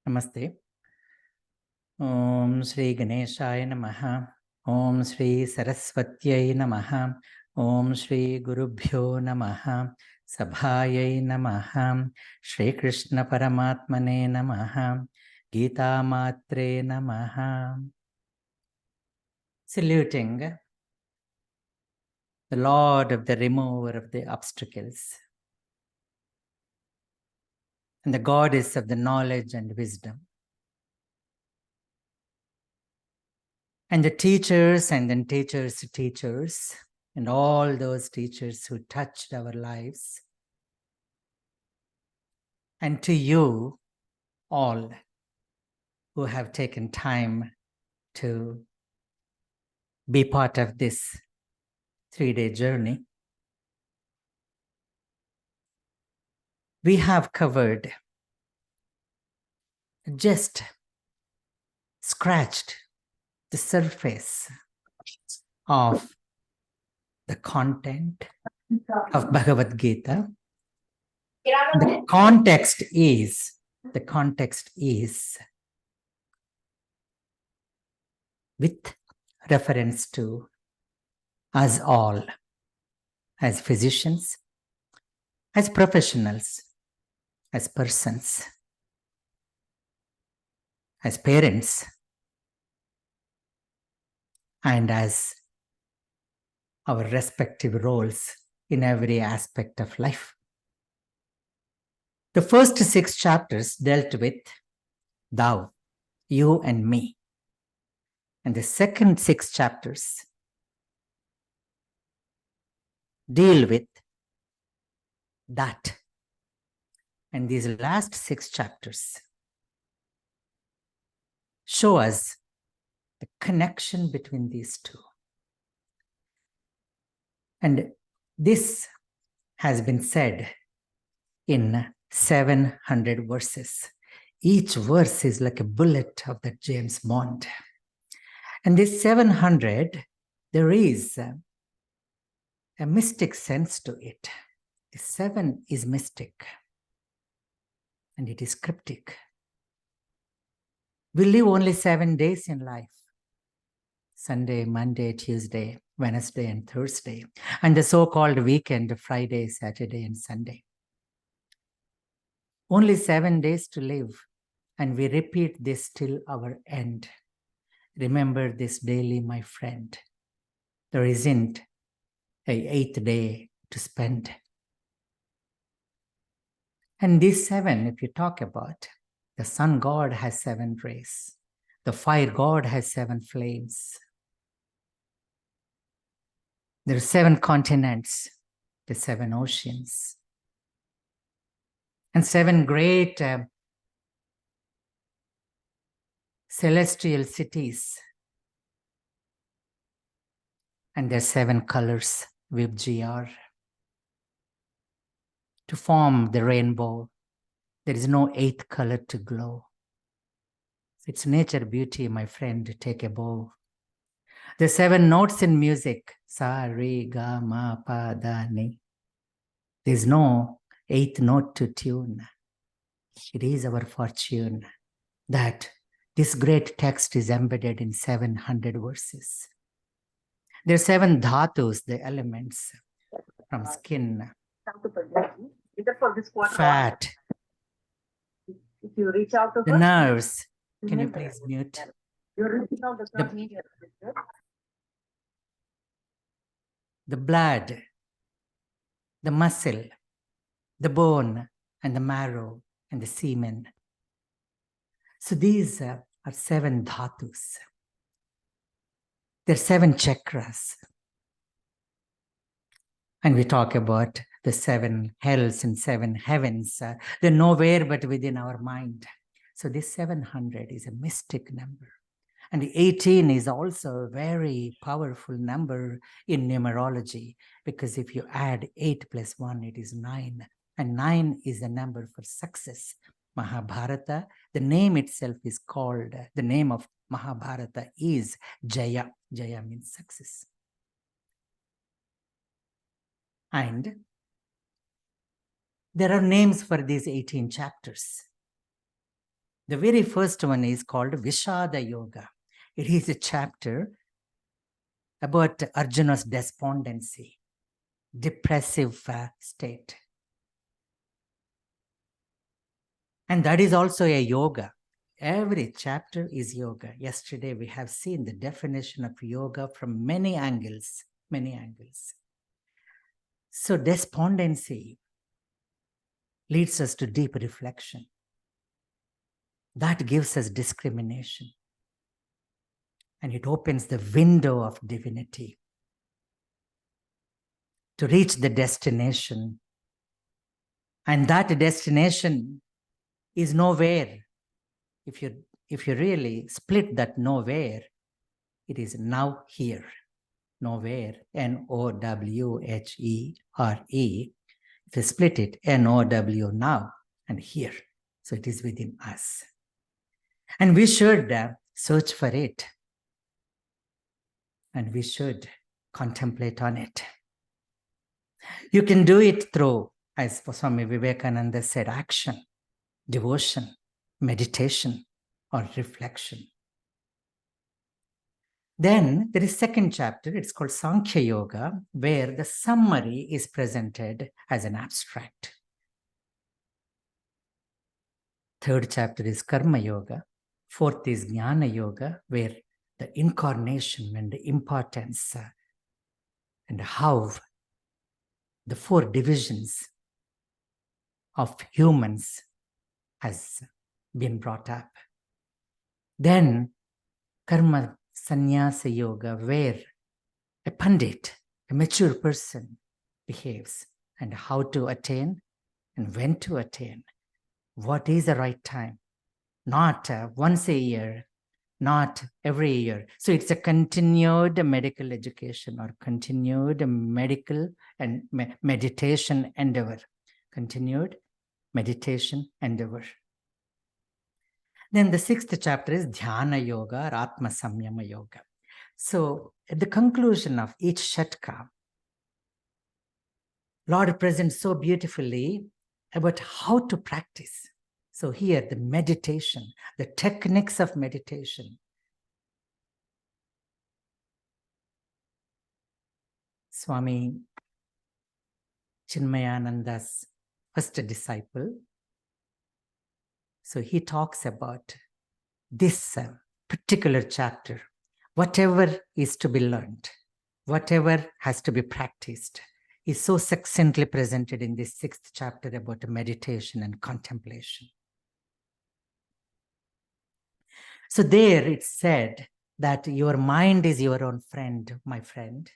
Namaste. Om Shri Ganeshaya Namaha. Om Shri Saraswatyai Namaha. Om Shri Gurubhyo Namaha. Sabhayai Namaha. Shri Krishna Paramatmane Namaha. Gita Matre Namaha. Saluting the Lord of the remover of the obstacles and the goddess of the knowledge and wisdom, and the teachers and then teachers' teachers, and all those teachers who touched our lives, and to you all who have taken time to be part of this 3-day journey. We have covered, just scratched the surface of the content of Bhagavad Gita. The context is with reference to us all as physicians, as professionals, as persons, as parents, and as our respective roles in every aspect of life. The first 6 chapters dealt with thou, you and me. And the second 6 chapters deal with that. And these last 6 chapters show us the connection between these two. And this has been said in 700 verses. Each verse is like a bullet of that James Bond. And this 700, there is a mystic sense to it. The 7 is mystic and it is cryptic. We live only 7 days in life: Sunday, Monday, Tuesday, Wednesday, and Thursday, and the so-called weekend, Friday, Saturday, and Sunday. Only 7 days to live, and we repeat this till our end. Remember this daily, my friend. There isn't an 8th day to spend. And these 7, if you talk about, the sun god has 7 rays. The fire god has 7 flames. There are 7 continents, the 7 oceans, and 7 great celestial cities. And there are 7 colors with GR. To form the rainbow, there is no 8th color to glow. It's nature beauty, my friend, take a bow. The 7 notes in music, sa, re, ga, ma, pa, da, ni. There's no 8th note to tune. It is our fortune that this great text is embedded in 700 verses. There are 7 dhatus, the elements from skin, fat, if you reach out to the her, nerves. Can you please mute? your reaching out does not mean The blood, the muscle, the bone, and the marrow, and the semen. So these are 7 dhatus. There are 7 chakras. And we talk about the 7 hells and 7 heavens. They're nowhere but within our mind. So this 700 is a mystic number. And the 18 is also a very powerful number in numerology, because if you add 8 plus 1, it is 9. And 9 is the number for success. Mahabharata, the name itself is called, the name of Mahabharata is Jaya. Jaya means success. And there are names for these 18 chapters. The very first one is called Vishada Yoga. It is a chapter about Arjuna's despondency, depressive state. And that is also a yoga. Every chapter is yoga. Yesterday we have seen the definition of yoga from many angles, many angles. So despondency leads us to deep reflection. That gives us discrimination. And it opens the window of divinity to reach the destination. And that destination is nowhere. If you really split that nowhere, it is now here. Nowhere, N-O-W-H-E-R-E. If you split it, N-O-W now and here. So it is within us. And we should search for it. And we should contemplate on it. You can do it through, as Swami Vivekananda said, action, devotion, meditation, or reflection. Then there is second chapter, it's called Sankhya Yoga, where the summary is presented as an abstract. Third chapter is Karma Yoga. Fourth is Jnana Yoga, where the incarnation and the importance and how the four divisions of humans has been brought up. Then Karma Sannyasa Yoga, where a Pandit, a mature person, behaves and how to attain and when to attain. What is the right time? Not once a year, not every year. So it's a continued medical education or continued medical and meditation endeavor. Continued meditation endeavor. Then the sixth chapter is Dhyana Yoga or Atma Samyama Yoga. So at the conclusion of each Shatka, Lord presents so beautifully about how to practice. So here the meditation, the techniques of meditation. Swami Chinmayananda's first disciple. So he talks about this particular chapter, whatever is to be learned, whatever has to be practiced, is so succinctly presented in this sixth chapter about meditation and contemplation. So there it's said that your mind is your own friend, my friend.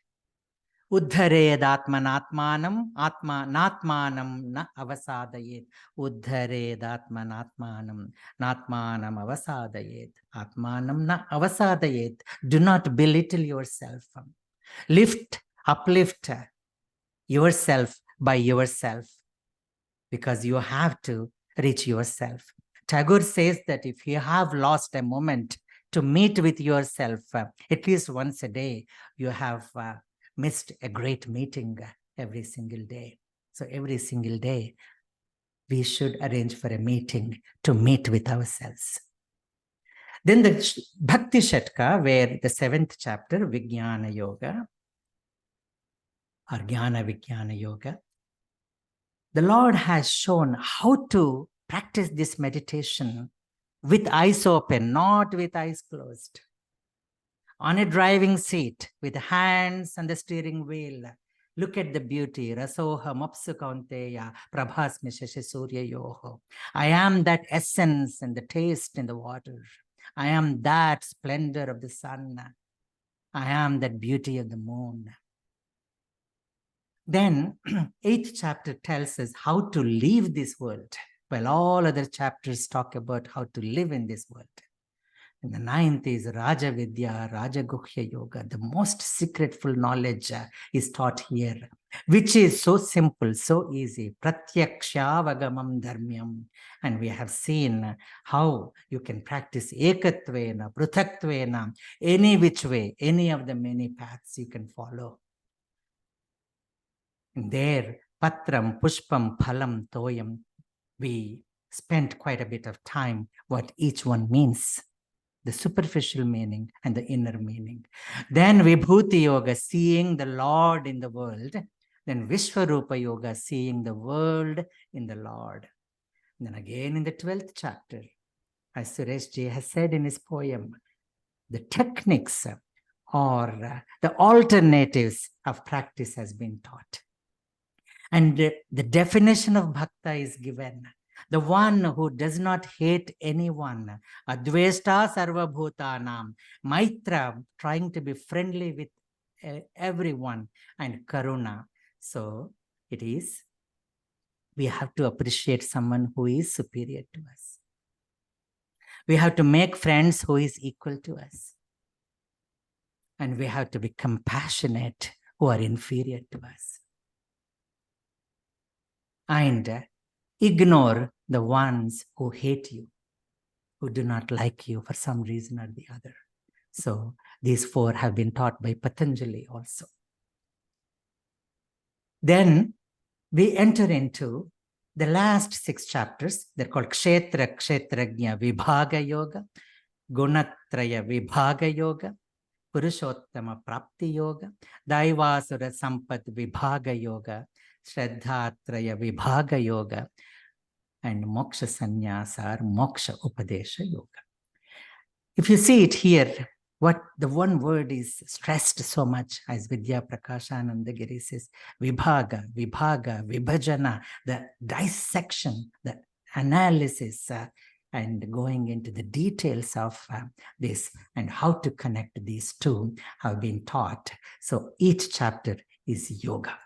Uddhared atmanatmanam natmanam na avasadayet. Uddhared atmanatmanam natmanam avasadayet. Atmanam na avasadayet. Do not belittle yourself. Uplift yourself by yourself, because you have to reach yourself. Tagore says that if you have lost a moment to meet with yourself, at least once a day, you have missed a great meeting every single day. So every single day, we should arrange for a meeting to meet with ourselves. Then the Bhakti Shatka, where the seventh chapter, Vijnana Yoga, or Jnana Vijnana Yoga, the Lord has shown how to practice this meditation with eyes open, not with eyes closed. On a driving seat, with hands on the steering wheel, look at the beauty. Rasoham apsu kaunteya prabhasmi shashi surya yoho. I am that essence and the taste in the water. I am that splendor of the sun. I am that beauty of the moon. Then, eighth chapter tells us how to leave this world, while all other chapters talk about how to live in this world. And the ninth is Raja Vidya, Raja Guhya Yoga. The most secretful knowledge is taught here, which is so simple, so easy. Pratyaksha dharmyam. And we have seen how you can practice ekatvena, pruthatvena, any which way, any of the many paths you can follow. And there, patram, pushpam, phalam, toyam, we spent quite a bit of time what each one means, the superficial meaning and the inner meaning. Then Vibhuti Yoga, seeing the Lord in the world. Then Vishwarupa Yoga, seeing the world in the Lord. And then again in the 12th chapter, as Suresh Ji has said in his poem, the techniques or the alternatives of practice has been taught. And the definition of bhakta is given. The one who does not hate anyone, adveshta sarva bhutanam, maitra, trying to be friendly with everyone, and karuna. So it is, we have to appreciate someone who is superior to us. We have to make friends who is equal to us. And we have to be compassionate who are inferior to us. And ignore the ones who hate you, who do not like you for some reason or the other. So these four have been taught by Patanjali also. Then we enter into the last 6 chapters. They're called Kshetra, Kshetrajna, Vibhaga Yoga, Gunatraya, Vibhaga Yoga, Purushottama Prapti Yoga, Daivasura Sampat Vibhaga Yoga, Shraddhatraya Vibhaga Yoga, and Moksha Sannyasa or Moksha Upadesha Yoga. If you see it here, what the one word is stressed so much, as Vidya Prakashananda Giri says, Vibhaga, Vibhaga, Vibhajana, the dissection, the analysis, and going into the details of this and how to connect these two have been taught. So each chapter is yoga.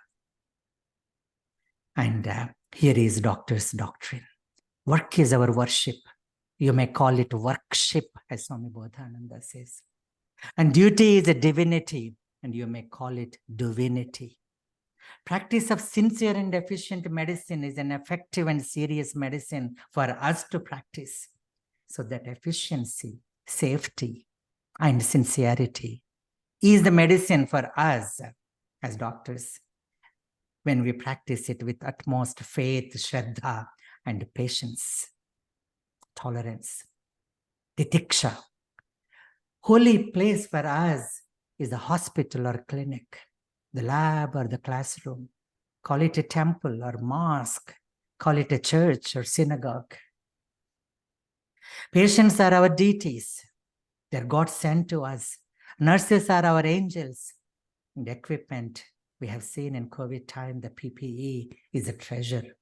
And here is Doctor's doctrine. Work is our worship. You may call it workship, as Swami Bodhananda says. And duty is a divinity, and you may call it divinity. Practice of sincere and efficient medicine is an effective and serious medicine for us to practice. So that efficiency, safety, and sincerity is the medicine for us as doctors when we practice it with utmost faith, shraddha, and patience, tolerance. Titiksha. Holy place for us is the hospital or clinic, the lab or the classroom. Call it a temple or mosque. Call it a church or synagogue. Patients are our deities. They're God sent to us. Nurses are our angels. And equipment, we have seen in COVID time, the PPE is a treasure.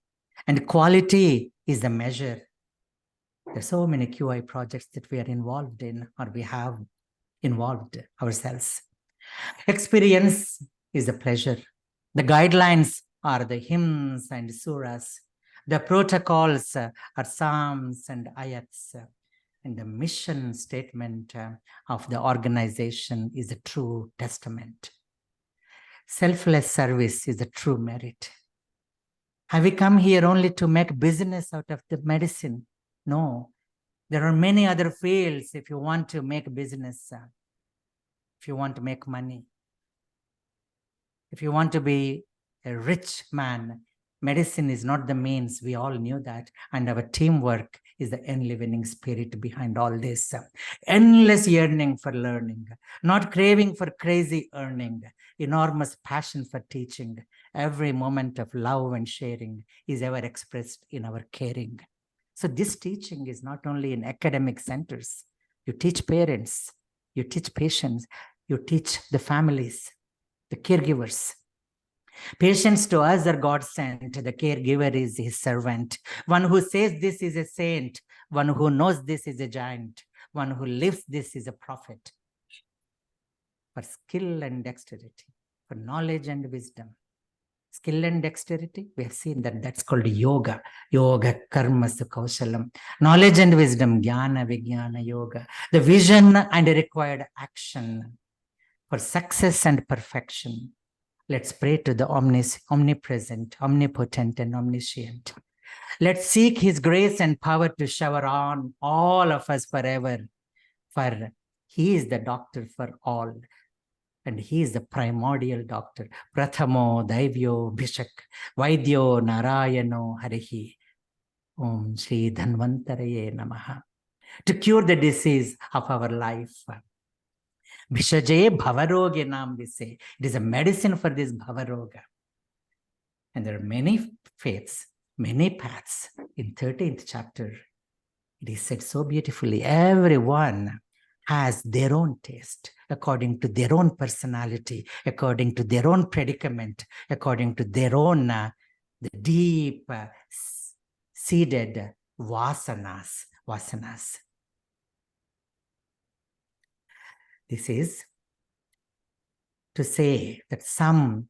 And quality is the measure. There's so many QI projects that we are involved in, or we have involved ourselves. Experience is a pleasure. The guidelines are the hymns and suras. The protocols are psalms and ayats. And the mission statement of the organization is a true testament. Selfless service is a true merit. Have we come here only to make business out of the medicine? No. There are many other fields if you want to make business, if you want to make money. If you want to be a rich man, medicine is not the means. We all knew that. And our teamwork is the enlivening spirit behind all this. Endless yearning for learning, not craving for crazy earning, enormous passion for teaching. Every moment of love and sharing is ever expressed in our caring. So this teaching is not only in academic centers. You teach parents, you teach patients, you teach the families, the caregivers. Patients to us are God sent. The caregiver is his servant. One who says this is a saint. One who knows this is a giant. One who lives this is a prophet. For skill and dexterity, for knowledge and wisdom. Skill and dexterity, we have seen that that's called yoga. Yoga, karma, kaushalam. Knowledge and wisdom, jnana, vijnana, yoga. The vision and required action for success and perfection. Let's pray to the omnipresent, omnipotent, and omniscient. Let's seek his grace and power to shower on all of us forever. For he is the doctor for all. And he is the primordial doctor. Prathamo, Daivyo, Bhishak, Vaidyo, Narayano, Harihi. Om Shri Dhanvantaraye Namaha. To cure the disease of our life. Vishajaye Bhavaroge Nam we say. It is a medicine for this Bhavaroga. And there are many faiths, many paths. In 13th chapter, it is said so beautifully. Everyone has their own taste, according to their own personality, according to their own predicament, according to their own the deep seated vasanas. This is to say that some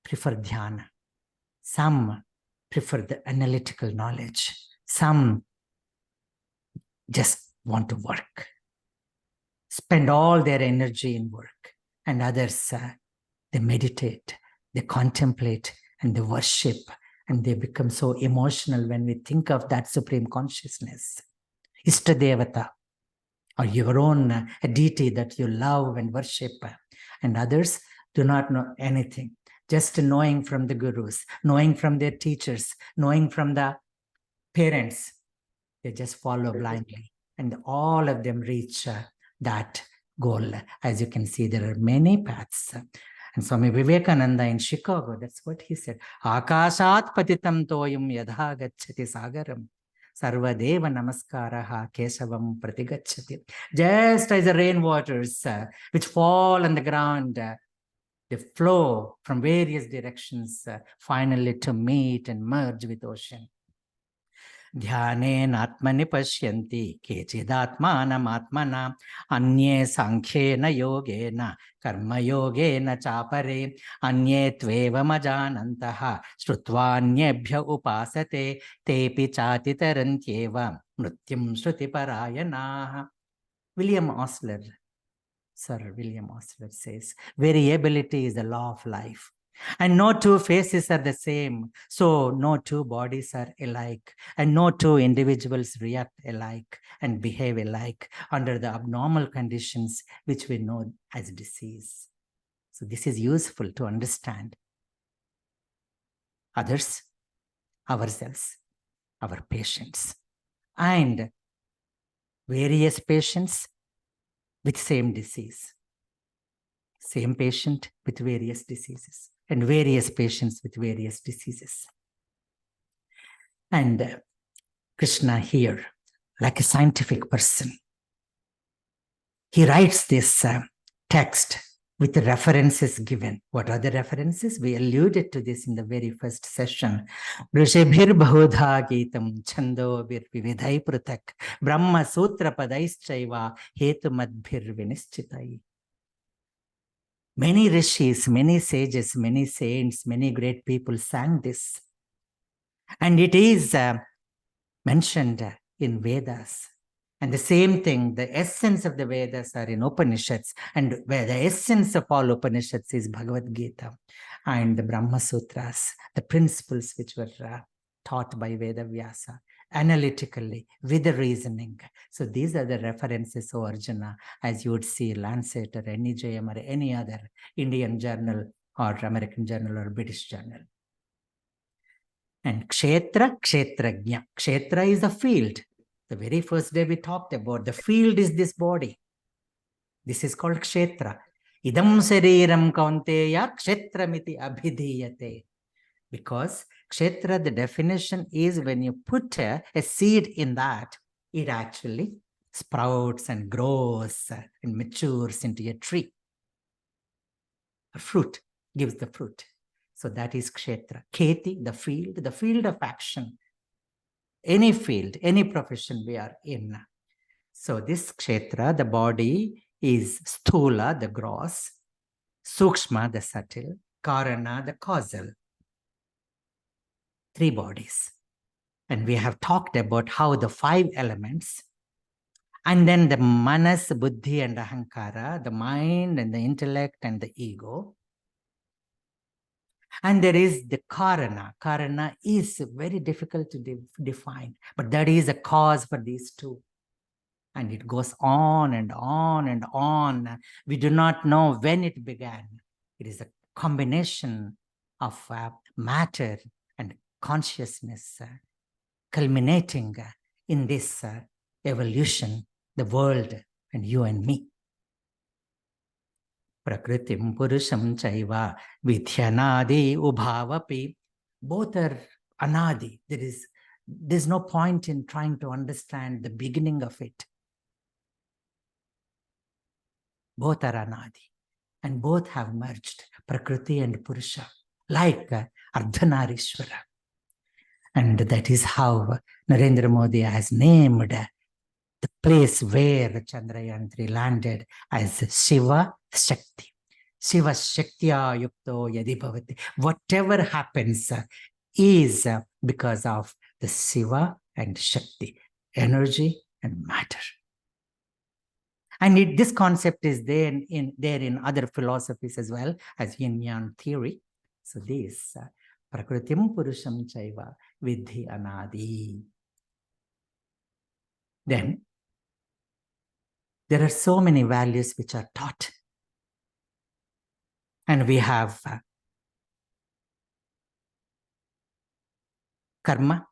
prefer dhyana, some prefer the analytical knowledge, some just want to work, spend all their energy in work, and others, they meditate, they contemplate, and they worship, and they become so emotional when we think of that supreme consciousness. Ishtadevata, or your own deity that you love and worship, and others do not know anything, just knowing from the gurus, knowing from their teachers, knowing from the parents. They just follow blindly, and all of them reach that goal. As you can see, there are many paths. And Swami Vivekananda in Chicago, that's what he said. Akashat patitam toyum yadha gacchati sagaram. Sarvadeva namaskaraha kesavam pratigacchati. Just as the rainwaters which fall on the ground, they flow from various directions, finally to meet and merge with ocean. ध्यानेन आत्मनि पश्यन्ति केचिदात्मानमात्मना अन्ये सांख्येन योगेन कर्मयोगेन चापरे अन्ये त्वेवमजानन्तः श्रुत्वान्येभ्य उपासते तेऽपि चातितरन्त्येव मृत्युं श्रुतिपरायणाः. William Osler, Sir William Osler says, variability is the law of life. And no two faces are the same. So no two bodies are alike. And no two individuals react alike and behave alike under the abnormal conditions which we know as disease. So this is useful to understand others, ourselves, our patients, and various patients with same disease. Same patient with various diseases, and various patients with various diseases. And Krishna here, like a scientific person, he writes this text with the references given. What are the references? We alluded to this in the very first session. Rishibhir bahudha gitam chandobhir vividhai pratak brahma sutra padaischaiva hetu madbhir vinischitai. Many rishis, many sages, many saints, many great people sang this. And it is mentioned in Vedas. And the same thing, the essence of the Vedas are in Upanishads. And where the essence of all Upanishads is Bhagavad Gita and the Brahma Sutras, the principles which were taught by Veda Vyasa, analytically, with the reasoning. So these are the references, O Arjuna, as you would see Lancet or NEJM or any other Indian journal or American journal or British journal. And Kshetra, Kshetrajna. Kshetra is a field. The very first day we talked about, the field is this body. This is called Kshetra. Idam Sariram Kaunteya Kshetramiti Abhidhiyate. Because Kshetra, the definition is when you put a seed in that, it actually sprouts and grows and matures into a tree. A fruit gives the fruit. So that is Kshetra. Keti, the field of action. Any field, any profession we are in. So this Kshetra, the body, is Sthula, the gross, Sukshma, the subtle, Karana, the causal. 3 bodies. And we have talked about how the 5 elements, and then the manas, buddhi, and ahankara, the mind and the intellect and the ego. And there is the karana. Karana is very difficult to define, but that is a cause for these 2. And it goes on and on and on. We do not know when it began. It is a combination of matter and consciousness culminating in this evolution, the world and you and me. Prakritim Purusham Chaiva Vidhyanadi Ubhavapi. Both are anadi. There's no point in trying to understand the beginning of it. Both are anadi. And both have merged, Prakriti and Purusha, like Ardhanarishwara. And that is how Narendra Modi has named the place where Chandrayaan-3 landed as Shiva Shakti. Shiva Shaktya Yukto Yadi Bhavati. Whatever happens is because of the Shiva and Shakti, energy and matter. And this concept is there in other philosophies as well as yin-yang theory. So this Prakritim Purusham Chaiva Vidhi Anadi. Then there are so many values which are taught. And we have karma,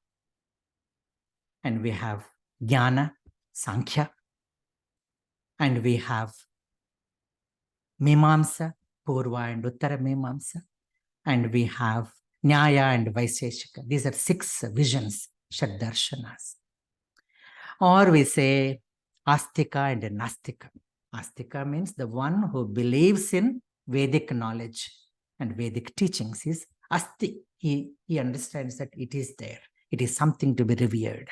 and we have jnana, sankhya, and we have mimamsa, purva and uttara mimamsa, and we have nyaya and vaiseshika. These are 6 visions, shaddarshanas. Or we say astika and nastika. Astika means the one who believes in Vedic knowledge and Vedic teachings is asti. He understands that it is there. It is something to be revered.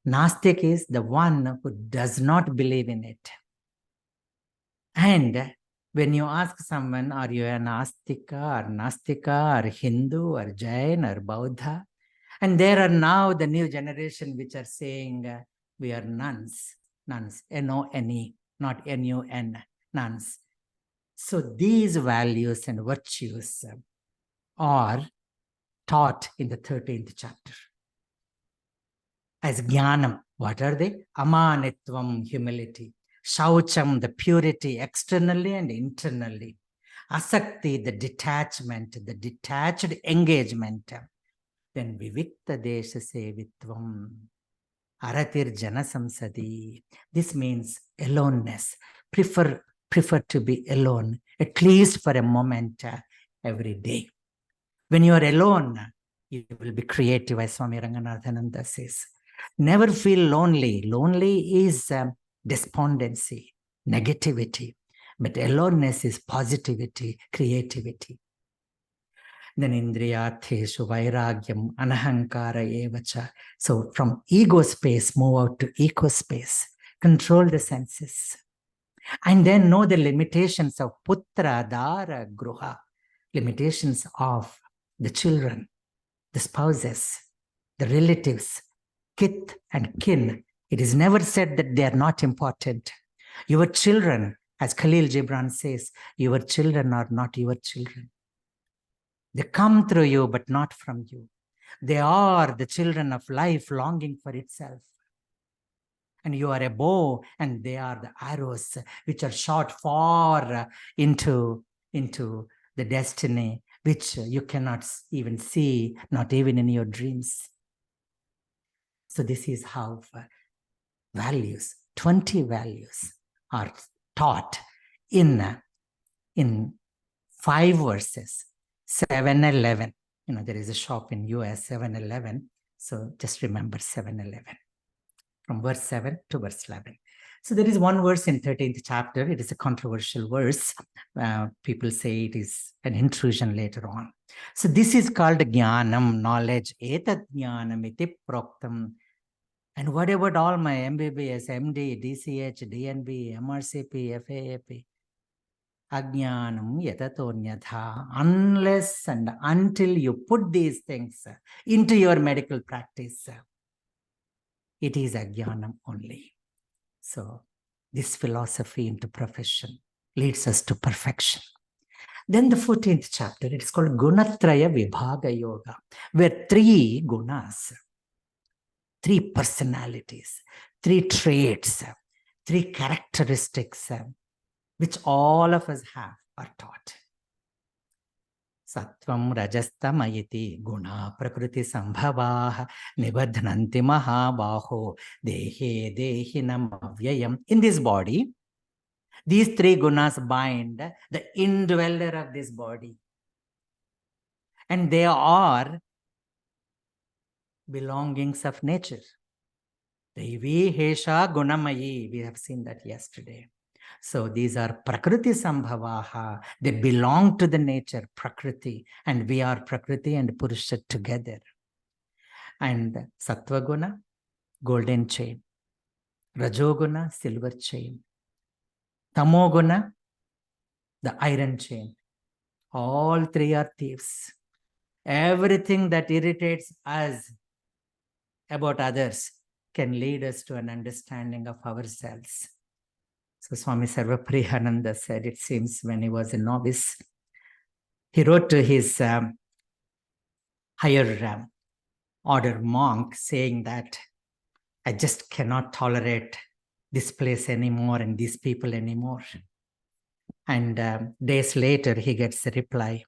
Nastik is the one who does not believe in it. And when you ask someone, are you an astika or nastika or Hindu or Jain or Buddha? And there are now the new generation which are saying we are nuns, N-O-N-E, not N-U-N, nuns. So these values and virtues are taught in the 13th chapter. As jnanam, what are they? Amanitvam, humility. Shaucham, the purity externally and internally. Asakti, the detachment, the detached engagement. Then vivikta desha sevitvam. Aratir jana samsadi. This means aloneness. Prefer to be alone, at least for a moment every day. When you are alone, you will be creative, as Swami Ranganathananda says. Never feel lonely. Lonely is despondency, negativity. But aloneness is positivity, creativity. Then indriyartheshu vairagyam anahankara evacha. So from ego space, move out to eco space. Control the senses. And then know the limitations of putra, dara, gruha. Limitations of the children, the spouses, the relatives, kith and kin. It is never said that they are not important. Your children, as Khalil Gibran says, your children are not your children. They come through you, but not from you. They are the children of life longing for itself. And you are a bow, and they are the arrows which are shot far into the destiny, which you cannot even see, not even in your dreams. So this is how values, 20 values are taught in 5 verses, 7-11. There is a shop in US, 7-Eleven. So just remember 7-Eleven, from verse 7 to verse 11. So there is one verse in 13th chapter. It is a controversial verse. People say it is an intrusion later on. So this is called jnanam, knowledge. Etat jnanam iti proktam. And what about all my MBBS, MD, DCH, DNB, MRCP, FAAP? Ajnanam yatatonyatha. Unless and until you put these things into your medical practice, it is ajnanam only. So this philosophy into profession leads us to perfection. Then the 14th chapter, it is called Gunatraya Vibhaga Yoga, where 3 gunas, 3 personalities, 3 traits, 3 characteristics, which all of us have, are taught. Sattvam rajastamayiti guna prakriti sambhavaha nibadhananti mahabaho dehe dehinam avyayam. In this body, these three gunas bind the indweller of this body. And they are belongings of nature. Devi Hesha Gunamayi. We have seen that yesterday. So these are Prakriti Sambhavaha. They belong to the nature, Prakriti. And we are Prakriti and Purusha together. And Sattva Guna, golden chain. Rajoguna, silver chain. Tamoguna, the iron chain. All three are thieves. Everything that irritates us about others can lead us to an understanding of ourselves. So Swami Sarvapriyananda said, it seems when he was a novice, he wrote to his higher order monk saying that I just cannot tolerate this place anymore and these people anymore. And days later, he gets a reply.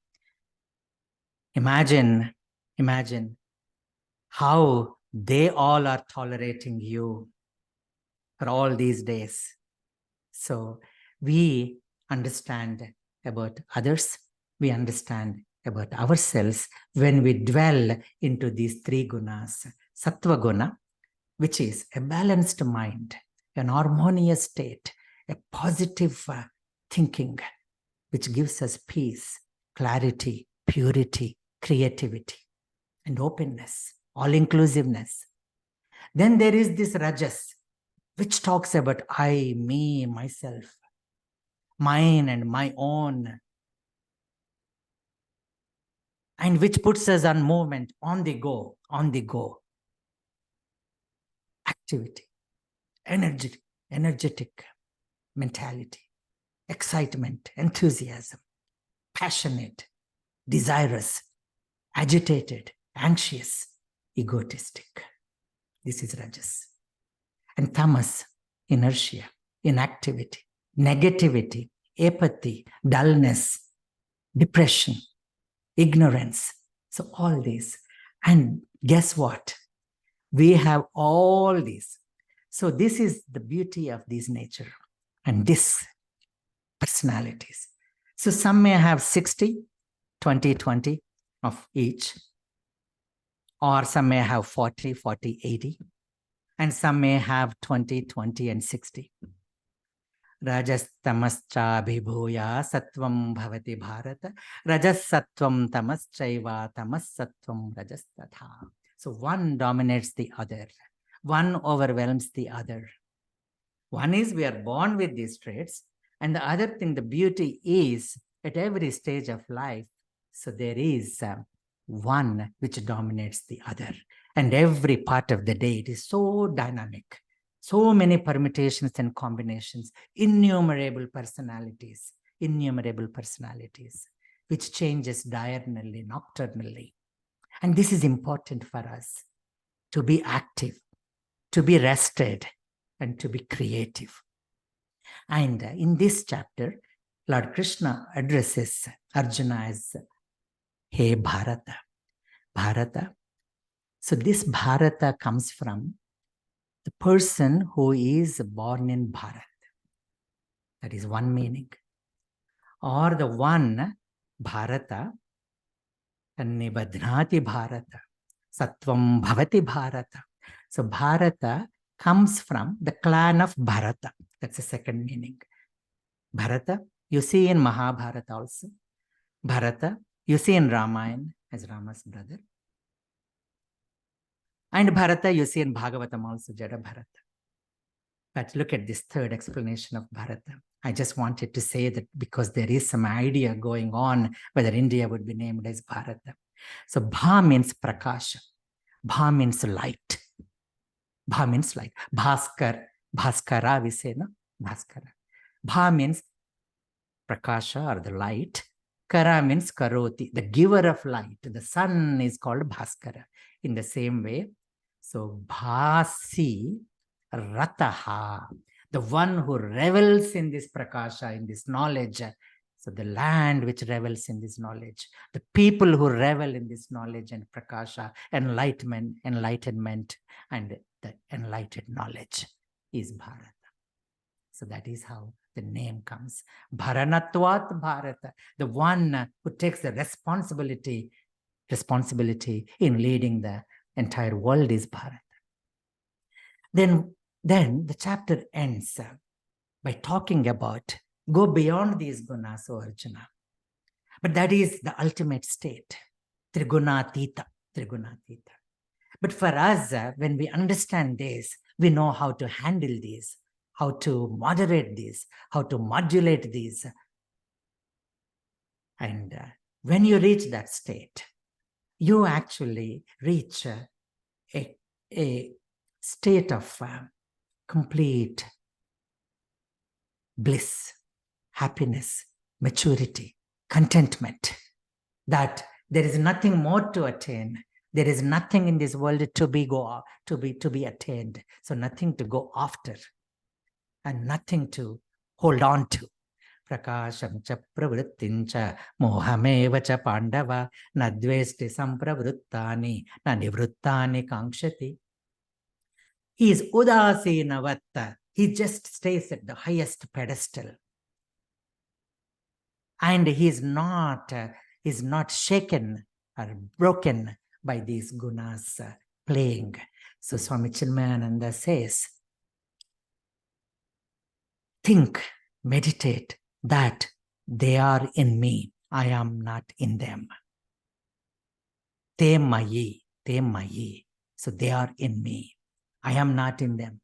Imagine how they all are tolerating you for all these days. So we understand about others, we understand about ourselves when we dwell into these three gunas. Sattva guna, which is a balanced mind, an harmonious state, a positive thinking, which gives us peace, clarity, purity, creativity, and openness, all-inclusiveness. Then there is this rajas, which talks about I, me, myself, mine and my own, and which puts us on movement, on the go, activity, energetic mentality, excitement, enthusiasm, passionate, desirous, agitated, anxious, egotistic. This is rajas. And tamas, inertia, inactivity, negativity, apathy, dullness, depression, ignorance. So all these. And guess what? We have all these. So this is the beauty of this nature and these personalities. So some may have 60, 20, 20 of each. Or some may have 40, 40, 80. And some may have 20, 20, and 60. Rajastamascha bhibhuya sattvam bhavati bharata. Rajas sattvam tamaschaiva tamas sattvam rajastatha. So one dominates the other. One overwhelms the other. One is we are born with these traits. And the other thing, the beauty is at every stage of life. So there is one which dominates the other. And every part of the day, it is so dynamic. So many permutations and combinations, innumerable personalities, which changes diurnally, nocturnally. And this is important for us, to be active, to be rested, and to be creative. And in this chapter, Lord Krishna addresses Arjuna as, Hey Bharata. Bharata. So this Bharata comes from the person who is born in Bharat. That is one meaning. Or the one Bharata, Nibadhnati Bharata, Sattvam Bhavati Bharata. So Bharata comes from the clan of Bharata. That's the second meaning. Bharata, you see in Mahabharata also. Bharata, you see in Ramayana as Rama's brother. And Bharata, you see in Bhagavatam also, Jada Bharata. But look at this third explanation of Bharata. I just wanted to say that because there is some idea going on whether India would be named as Bharata. So Bha means Prakasha. Bha means light. Bha means light. Bhaskar. Bhaskara, we say, no? Bhaskara. Bha means Prakasha or the light. Kara means Karoti, the giver of light. The sun is called Bhaskara. In the same way, so Bhasi Rataha, the one who revels in this Prakasha, in this knowledge, So the land which revels in this knowledge, the people who revel in this knowledge and prakasha, enlightenment, and the enlightened knowledge is Bharata. So that is how the name comes. Bharanatvat Bharata, the one who takes the responsibility in leading the entire world is Bharata. Then the chapter ends by talking about go beyond these gunas, O Arjuna. But that is the ultimate state, Trigunatita. But for us, when we understand this, we know how to handle these, how to moderate these, how to modulate these. And when you reach that state, you actually reach a state of complete bliss, happiness, maturity, contentment, that there is nothing more to attain. There is nothing in this world to be attained. So nothing to go after and nothing to hold on to. Prakasham cha pravrittincha mohameva cha pandava nadvesti sampravruttani na nivruttani kankshati. He is udasinavatta. He just stays at the highest pedestal. And he is not shaken or broken by these gunas playing. So Swami Chinmayananda says, think, meditate that they are in me. I am not in them. Te mayi. So they are in me. I am not in them.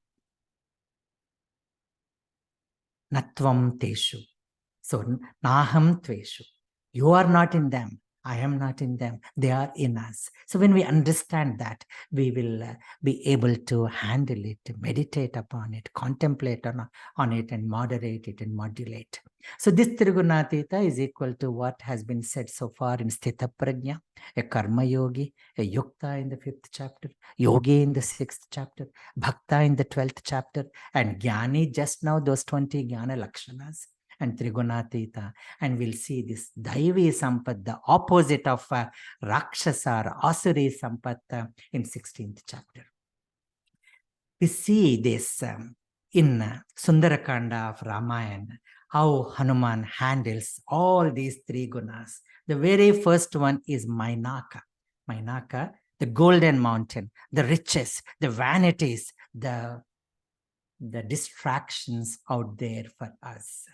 Natvam teshu. So naham tveshu. You are not in them. I am not in them. They are in us. So when we understand that, we will be able to handle it, meditate upon it, contemplate on it, and moderate it and modulate. So this Trigunatita is equal to what has been said so far in Sthita Prajna, a Karma Yogi, a Yukta in the 5th chapter, Yogi in the 6th chapter, Bhakta in the 12th chapter, and Jnani just now, those 20 Jnana Lakshanas, and Trigunatita. And we'll see this Daivi Sampat, the opposite of Rakshasa or Asuri Sampat in 16th chapter. We see this in Sundarakanda of Ramayana, how Hanuman handles all these 3 gunas. The very first one is Mainaka. Mainaka, the golden mountain, the riches, the vanities, the distractions out there for us.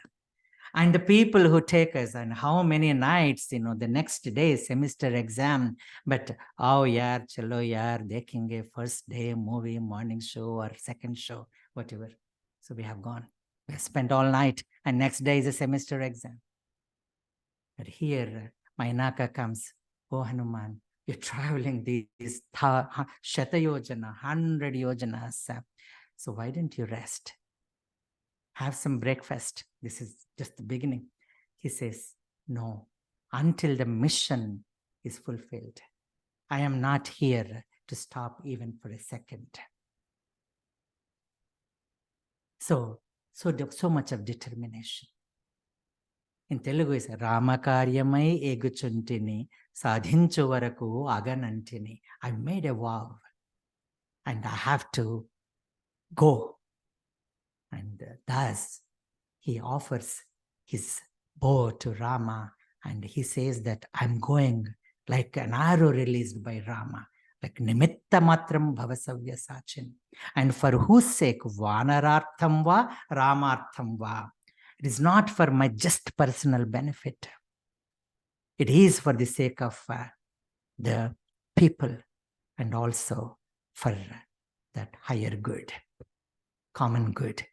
And the people who take us, and how many nights, the next day, semester exam, but chalo yaar, dekhenge first day movie, morning show or second show, whatever. So we have gone. We have spent all night, and next day is a semester exam. But here, Mainaka comes, oh Hanuman, you're traveling these Shata Yojana, 100 yojanas. So why didn't you rest? Have some breakfast. This is just the beginning. He says, no, until the mission is fulfilled. I am not here to stop even for a second. So much of determination. In Telugu is Ramakaryamai eguchuntini sadhinchu varaku aganantini. I made a vow and I have to go. And thus he offers his bow to Rama, and he says that I'm going like an arrow released by Rama, like nimitta matram bhavasavya sachin. And for whose sake, vanarartham va, ramartham va. It is not for my just personal benefit. It is for the sake of the people and also for that higher good, common good.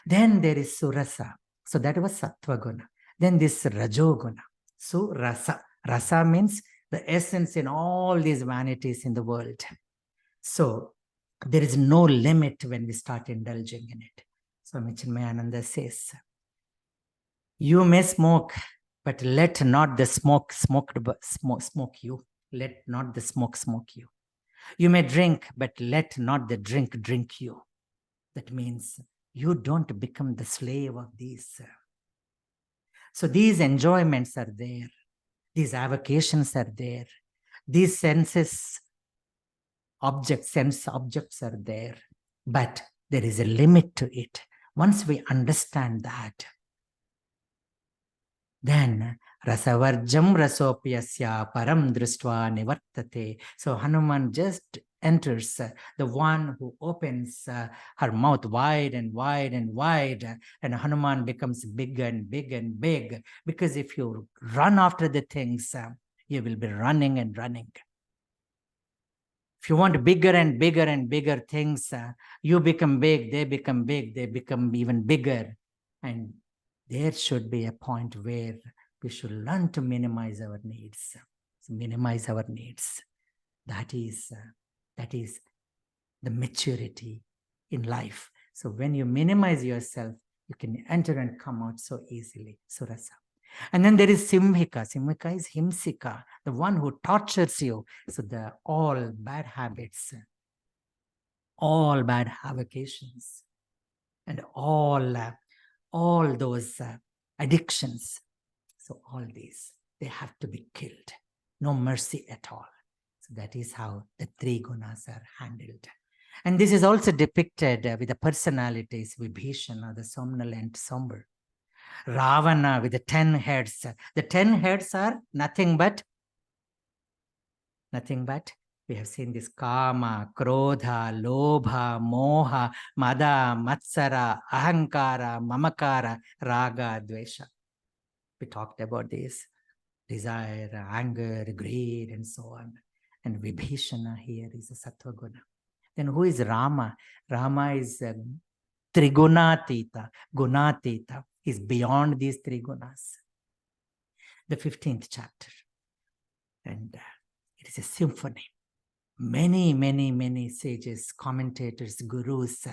Then there is Surasa. So that was Sattva Guna. Then this Rajoguna. Surasa. Rasa means the essence in all these vanities in the world. So there is no limit when we start indulging in it. So Chinmayananda says, you may smoke, but let not the smoke you. Let not the smoke you. You may drink, but let not the drink you. That means you don't become the slave of these. So these enjoyments are there. These avocations are there. These sense objects are there. But there is a limit to it. Once we understand that, then rasavarjam rasopyasya param drustva nivartate. So Hanuman just enters, the one who opens her mouth wide and wide and wide, and Hanuman becomes big and big and big. Because if you run after the things, you will be running and running. If you want bigger and bigger and bigger things, you become big, they become even bigger. And there should be a point where we should learn to minimize our needs. Minimize our needs. That is the maturity in life. So when you minimize yourself, you can enter and come out so easily. Surasa. And then there is Simhika. Simhika is Himsika, the one who tortures you. So the all bad habits, all bad avocations, and all those addictions. So all these, they have to be killed. No mercy at all. So that is how the three gunas are handled. And this is also depicted with the personalities, Vibhishana, the somnolent, somber. Ravana with the 10 heads. The 10 heads are nothing but, we have seen this kama, krodha, lobha, moha, mada, matsara, ahankara, mamakara, raga, dvesha. We talked about this. Desire, anger, greed, and so on. And Vibhishana here is a sattva guna. Then who is Rama? Rama is Trigunatita, Gunatita. Is beyond these three gunas. The 15th chapter. And it is a symphony. Many sages, commentators, gurus,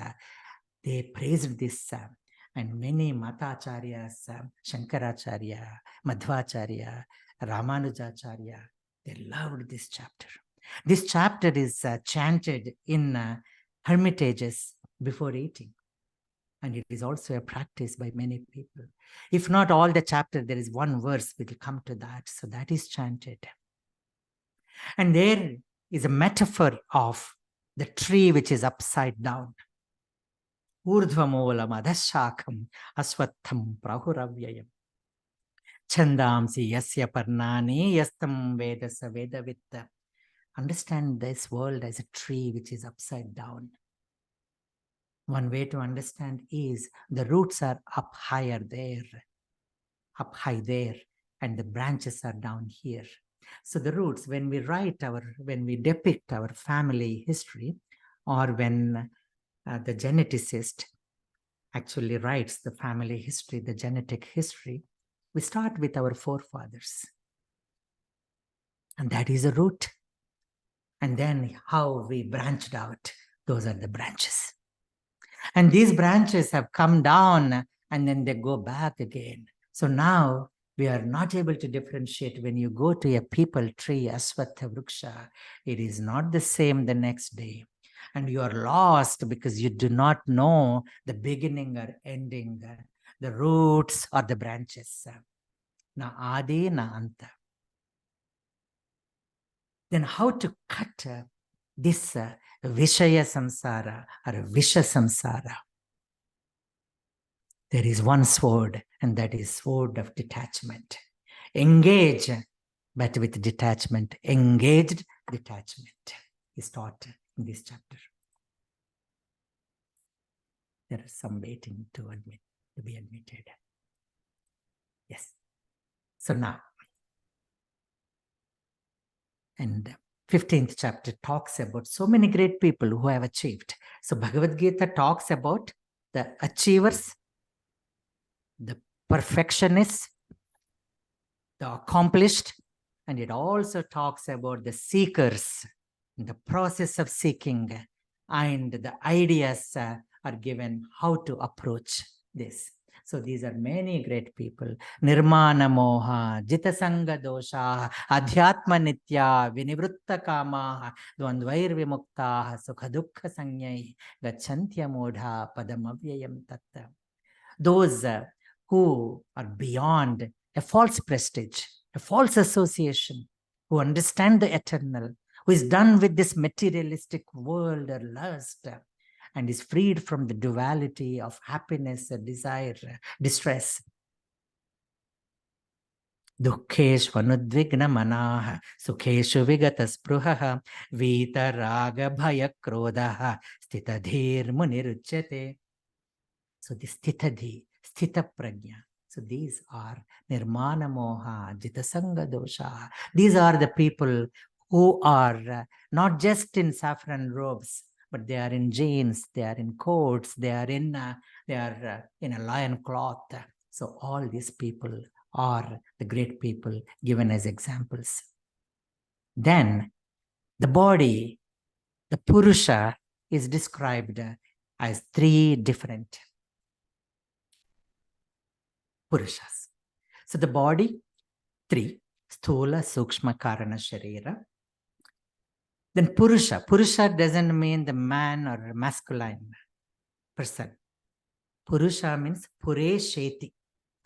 they praised this. And many Matacharyas, Shankaracharya, Madhvacharya, Ramanujacharya, they loved this chapter. This chapter is chanted in hermitages before eating. And it is also a practice by many people. If not all the chapter, there is one verse which will come to that. So that is chanted. And there is a metaphor of the tree which is upside down. Urdhvamolam adashakam aswatham prahuravyayam. Chandamsi yasya parnani yastam vedasa vedavitta. Understand this world as a tree which is upside down. One way to understand is the roots are up high there, and the branches are down here. So the roots, when we depict our family history, or when the geneticist actually writes the family history, the genetic history, we start with our forefathers. And that is a root. And then how we branched out, those are the branches. And these branches have come down and then they go back again. So now we are not able to differentiate. When you go to a peepal tree, Aswatha Vriksha, it is not the same the next day. And you are lost because you do not know the beginning or ending, the roots or the branches. Na adi, na anta. Then how to cut this Vishaya samsara or Visha samsara? There is one sword, and that is sword of detachment. Engage, but with detachment. Engaged detachment is taught in this chapter. There are some waiting to be admitted. Yes. So now, and 15th chapter talks about so many great people who have achieved. So Bhagavad Gita talks about the achievers, the perfectionists, the accomplished, and it also talks about the seekers, the process of seeking, and the ideas are given how to approach this. So these are many great people. Nirmana moha, jitasanga dosha, adhyatma nitya, vinivritta kamaha, dvandvair vimuktaha, sukha dukkha sanyai, gachantya modha, padamavyayam tatta. Those who are beyond a false prestige, a false association, who understand the eternal, who is done with this materialistic world or lust, and is freed from the duality of happiness, desire, distress. Dukkeshu anudvigna manaha, sukheshu vigata spruhaha, vita raga bhaya krodha, stitadhir muniruchyate. So this stitadhi, sthita prajna. So these are nirmana moha, jitasanga dosha. These are the people who are not just in saffron robes, but they are in jeans, they are in coats, they are in a lion cloth. So all these people are the great people given as examples. Then the body, the Purusha, is described as three different Purushas. So the body, three, Sthula, Sukshma, Karana, Sharira. Then Purusha. Purusha doesn't mean the man or masculine person. Purusha means Pure Sheti,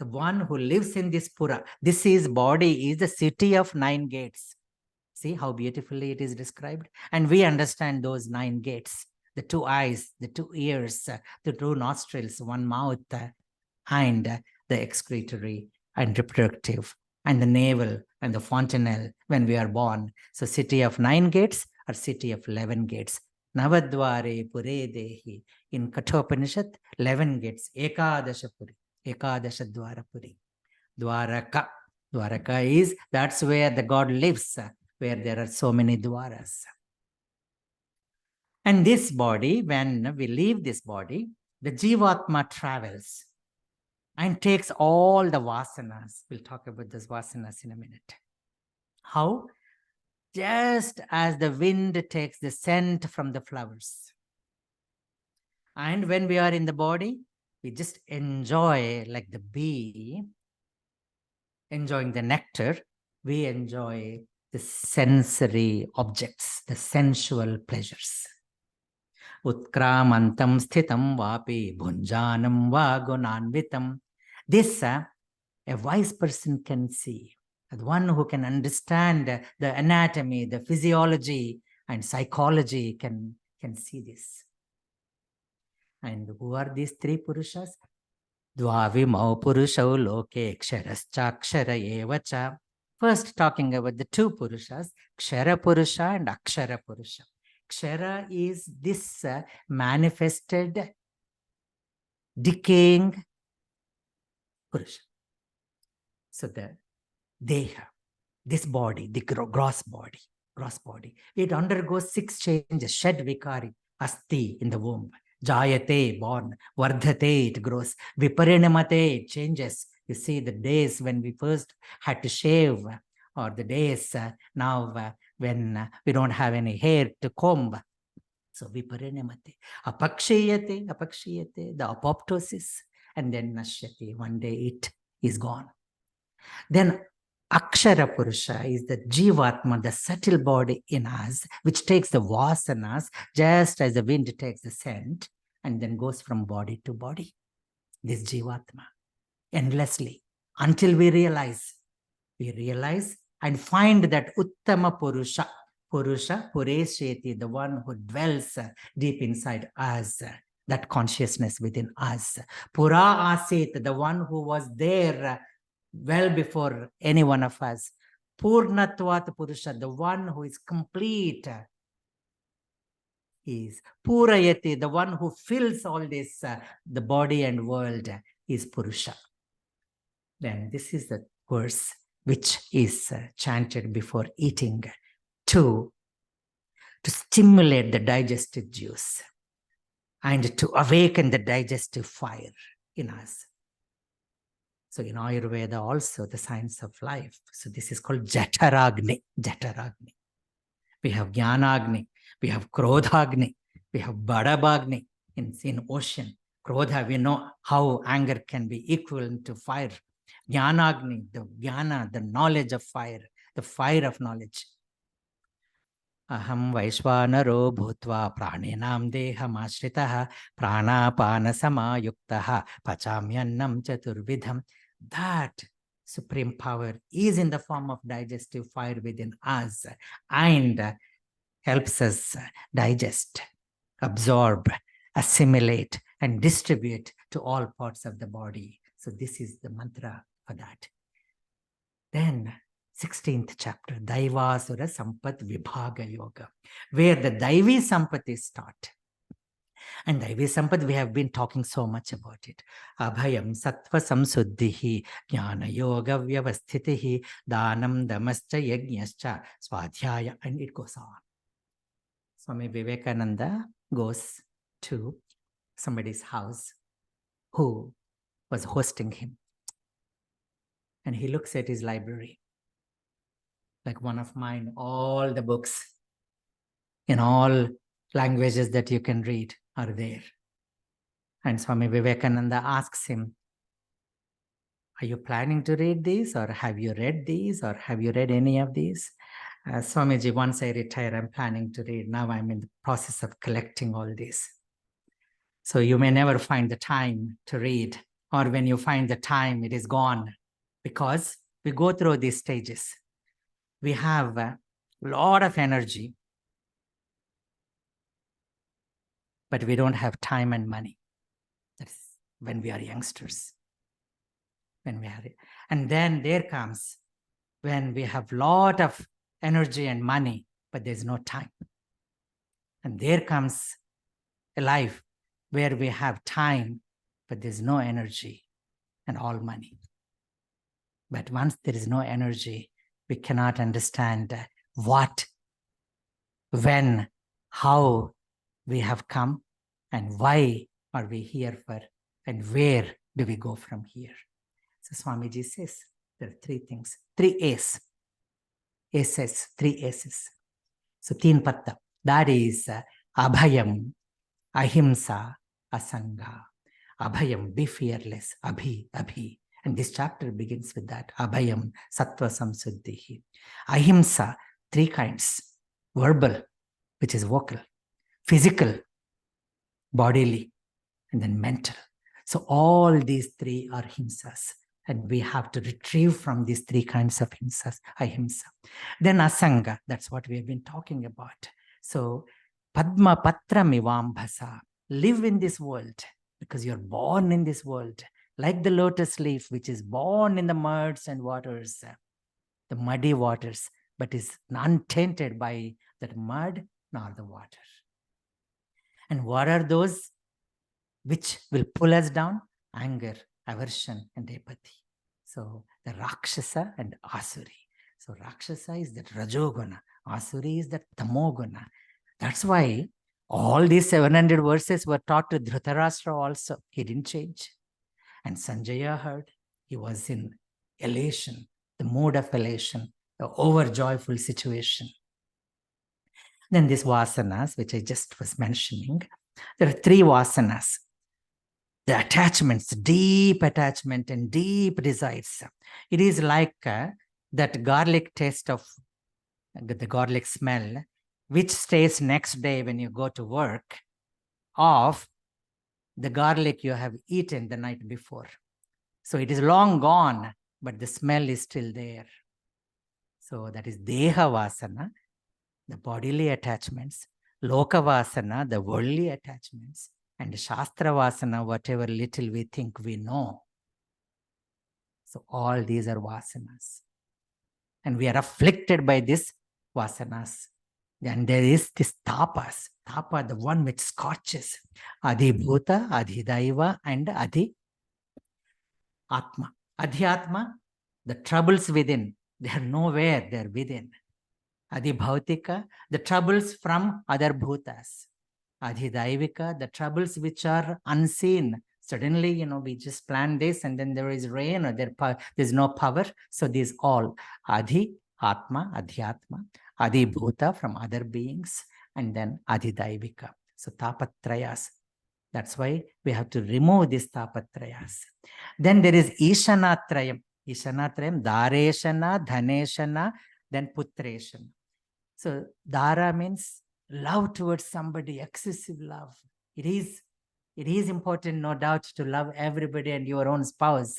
the one who lives in this Pura. This is body, is the city of 9 gates. See how beautifully it is described? And we understand those 9 gates, the 2 eyes, the 2 ears, the 2 nostrils, 1 mouth, and the excretory and reproductive, and the navel and the fontanelle when we are born. So city of 9 gates or city of 11 gates. Navadware Pure Dehi. In Kathopanishad, 11 gates. Ekadasha Puri. Ekadasha Dwara Puri. Dwaraka. Dwaraka is, that's where the God lives, where there are so many dwaras. And this body, when we leave this body, the Jivatma travels and takes all the vasanas. We'll talk about those vasanas in a minute. How? Just as the wind takes the scent from the flowers. And when we are in the body, we just enjoy, like the bee, enjoying the nectar, we enjoy the sensory objects, the sensual pleasures. Utkramantam sthitam vapi bhunjanam va gunanvitam. This a wise person can see. The one who can understand the anatomy, the physiology, and psychology can see this. And who are these 3 Purushas? Dvavimau Purushau Loke Ksharascha Evacha. First talking about the 2 Purushas, Kshara Purusha and Akshara Purusha. Kshara is this manifested, decaying Purusha. So the Deha, this body, the gross body, it undergoes 6 changes. Shed Vikari, Asti in the womb. Jayate, born. Vardhate, it grows. Viparinamate, it changes. You see the days when we first had to shave, or the days now when we don't have any hair to comb. So viparinamate. Apakshiyate, the apoptosis. And then nashyate, one day it is gone. Then Akshara Purusha is the Jivatma, the subtle body in us, which takes the vasanas just as the wind takes the scent and then goes from body to body. This Jivatma, endlessly, until we realize and find that Uttama Purusha, Puresheti, the one who dwells deep inside us, that consciousness within us. Pura Asit, the one who was there well before any one of us. Purnatvat Purusha, the one who is complete, is Purayati, the one who fills all this, the body and world, is Purusha. Then this is the verse which is chanted before eating to stimulate the digestive juice and to awaken the digestive fire in us. So in Ayurveda also, the science of life. So this is called Jataragni. We have Jnanagni, we have Krodhagni, we have Badabagni in ocean. Krodha, we know how anger can be equivalent to fire. Jnanagni, the Jnana, the knowledge of fire, the fire of knowledge. Aham Vaishvanaro Bhutva Pranenam Dehamashritah Pranapana Samayuktaha Pachamyannam Chaturvidham. That supreme power is in the form of digestive fire within us and helps us digest, absorb, assimilate, and distribute to all parts of the body. So this is the mantra for that. Then 16th chapter, Daivasura Sampat Vibhaga Yoga, where the Daivi Sampat is taught. And Daivi Sampat, we have been talking so much about it. Abhayam Sattva Samsuddhihi Jnana Yoga Vyavasthitihi Danam Damascha Yajñascha Swadhyaya, and it goes on. Swami Vivekananda goes to somebody's house who was hosting him. And he looks at his library, like one of mine, all the books in all languages that you can read are there. And Swami Vivekananda asks him, are you planning to read these, or have you read these, or have you read any of these? Swamiji, once I retire, I'm planning to read. Now I'm in the process of collecting all these. So you may never find the time to read, or when you find the time, it is gone, because we go through these stages. We have a lot of energy, but we don't have time and money. That's when we are youngsters. And then there comes when we have a lot of energy and money, but there's no time. And there comes a life where we have time, but there's no energy and all money. But once there is no energy, we cannot understand what, when, how we have come, and why are we here for, and where do we go from here. So Swamiji says there are three things, three A's. Aces, three Aces. So Teen Patta, that is Abhayam, Ahimsa, Asanga. Abhayam, be fearless, Abhi, Abhi. And this chapter begins with that, Abhayam, Sattva Samsuddhihi. Ahimsa, three kinds, verbal, which is vocal, physical, bodily, and then mental. So all these three are himsas, and we have to retrieve from these three kinds of himsas, ahimsa. Then asanga, that's what we have been talking about. So Padma Patra Mivambhasa, live in this world, because you're born in this world, like the lotus leaf, which is born in the muds and waters, the muddy waters, but is untainted by that mud nor the water. And what are those which will pull us down? Anger, aversion, and apathy. So the Rakshasa and Asuri. So Rakshasa is that Rajoguna, Asuri is that Tamoguna. That's why all these 700 verses were taught to Dhritarashtra also. He didn't change. And Sanjaya heard. He was in elation, the mood of elation, the overjoyful situation. Then these vasanas, which I just was mentioning, there are three vasanas. The attachments, deep attachment and deep desires. It is like that garlic taste of the garlic smell, which stays next day when you go to work, of the garlic you have eaten the night before. So it is long gone, but the smell is still there. So that is Deha Vasana, the bodily attachments, Loka Vasana, the worldly attachments, and Shastra Vasana, whatever little we think we know. So all these are Vasanas. And we are afflicted by these Vasanas. And there is this tapas. Tapa, the one which scorches. Adhibhuta, Adhidaiva, and Adhi Atma. Adhyatma, the troubles within, they are nowhere, they are within. Adhibhautika, the troubles from other bhutas. Adhidaivika, the troubles which are unseen. Suddenly, we just plan this and then there is rain or there's no power. So these all, Adhi, Atma, Adhyatma, Adhibhuta from other beings, and then Adhidaivika. So tapatrayas. That's why we have to remove these tapatrayas. Then there is Ishanatrayam. Ishanatrayam, Dareshana, Dhaneshana, then Putreshana. So dara means love towards somebody, excessive love. It is important, no doubt, to love everybody and your own spouse,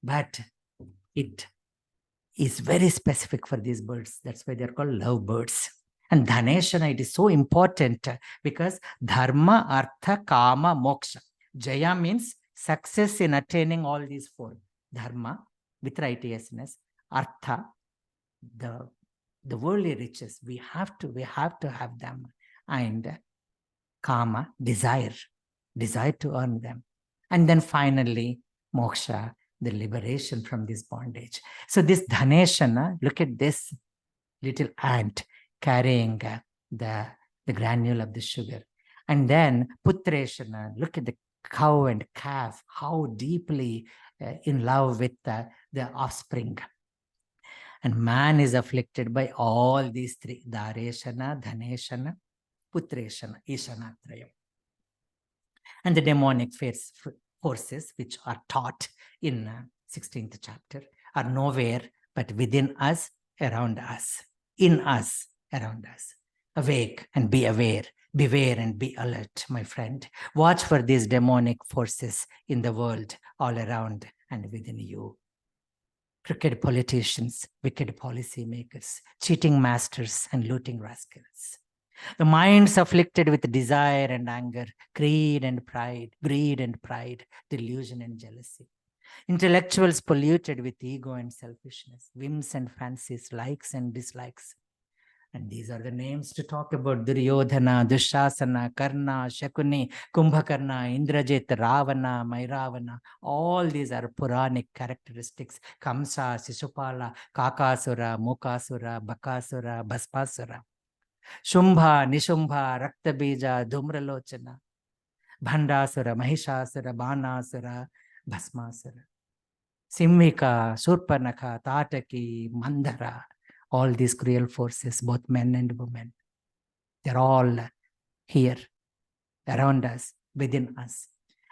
but it is very specific for these birds. That's why they're called love birds. And dhaneshana, it is so important because dharma, artha, kama, moksha. Jaya means success in attaining all these four. Dharma, with righteousness. Artha, the worldly riches. We have to have them. And kama, desire to earn them. And then finally, moksha, the liberation from this bondage. So this dhaneshana, look at this little ant carrying the granule of the sugar. And then putreshana, look at the cow and calf, how deeply in love with the offspring. And man is afflicted by all these three, dareshana, dhaneshana, putreshana, ishanatrayam. And the demonic forces, which are taught in 16th chapter, are nowhere but within us, around us, in us, around us. Awake and be aware. Beware and be alert, my friend. Watch for these demonic forces in the world, all around and within you. Crooked politicians, wicked policymakers, cheating masters, and looting rascals. The minds afflicted with desire and anger, greed and pride, delusion and jealousy. Intellectuals polluted with ego and selfishness, whims and fancies, likes and dislikes. And these are the names to talk about: Duryodhana, Dushasana, Karna, Shakuni, Kumbhakarna, Indrajit, Ravana, Mairavana. All these are Puranic characteristics. Kamsa, Sisupala, Kakasura, Mukasura, Bakasura, Bhaspasura. Shumbha, Nishumbha, Raktabija, Dhumralochana, Bhandasura, Mahishasura, Banasura, Bhasmasura. Simhika, Surpanakha, Tataki, Mandara. All these cruel forces, both men and women, they're all here, around us, within us.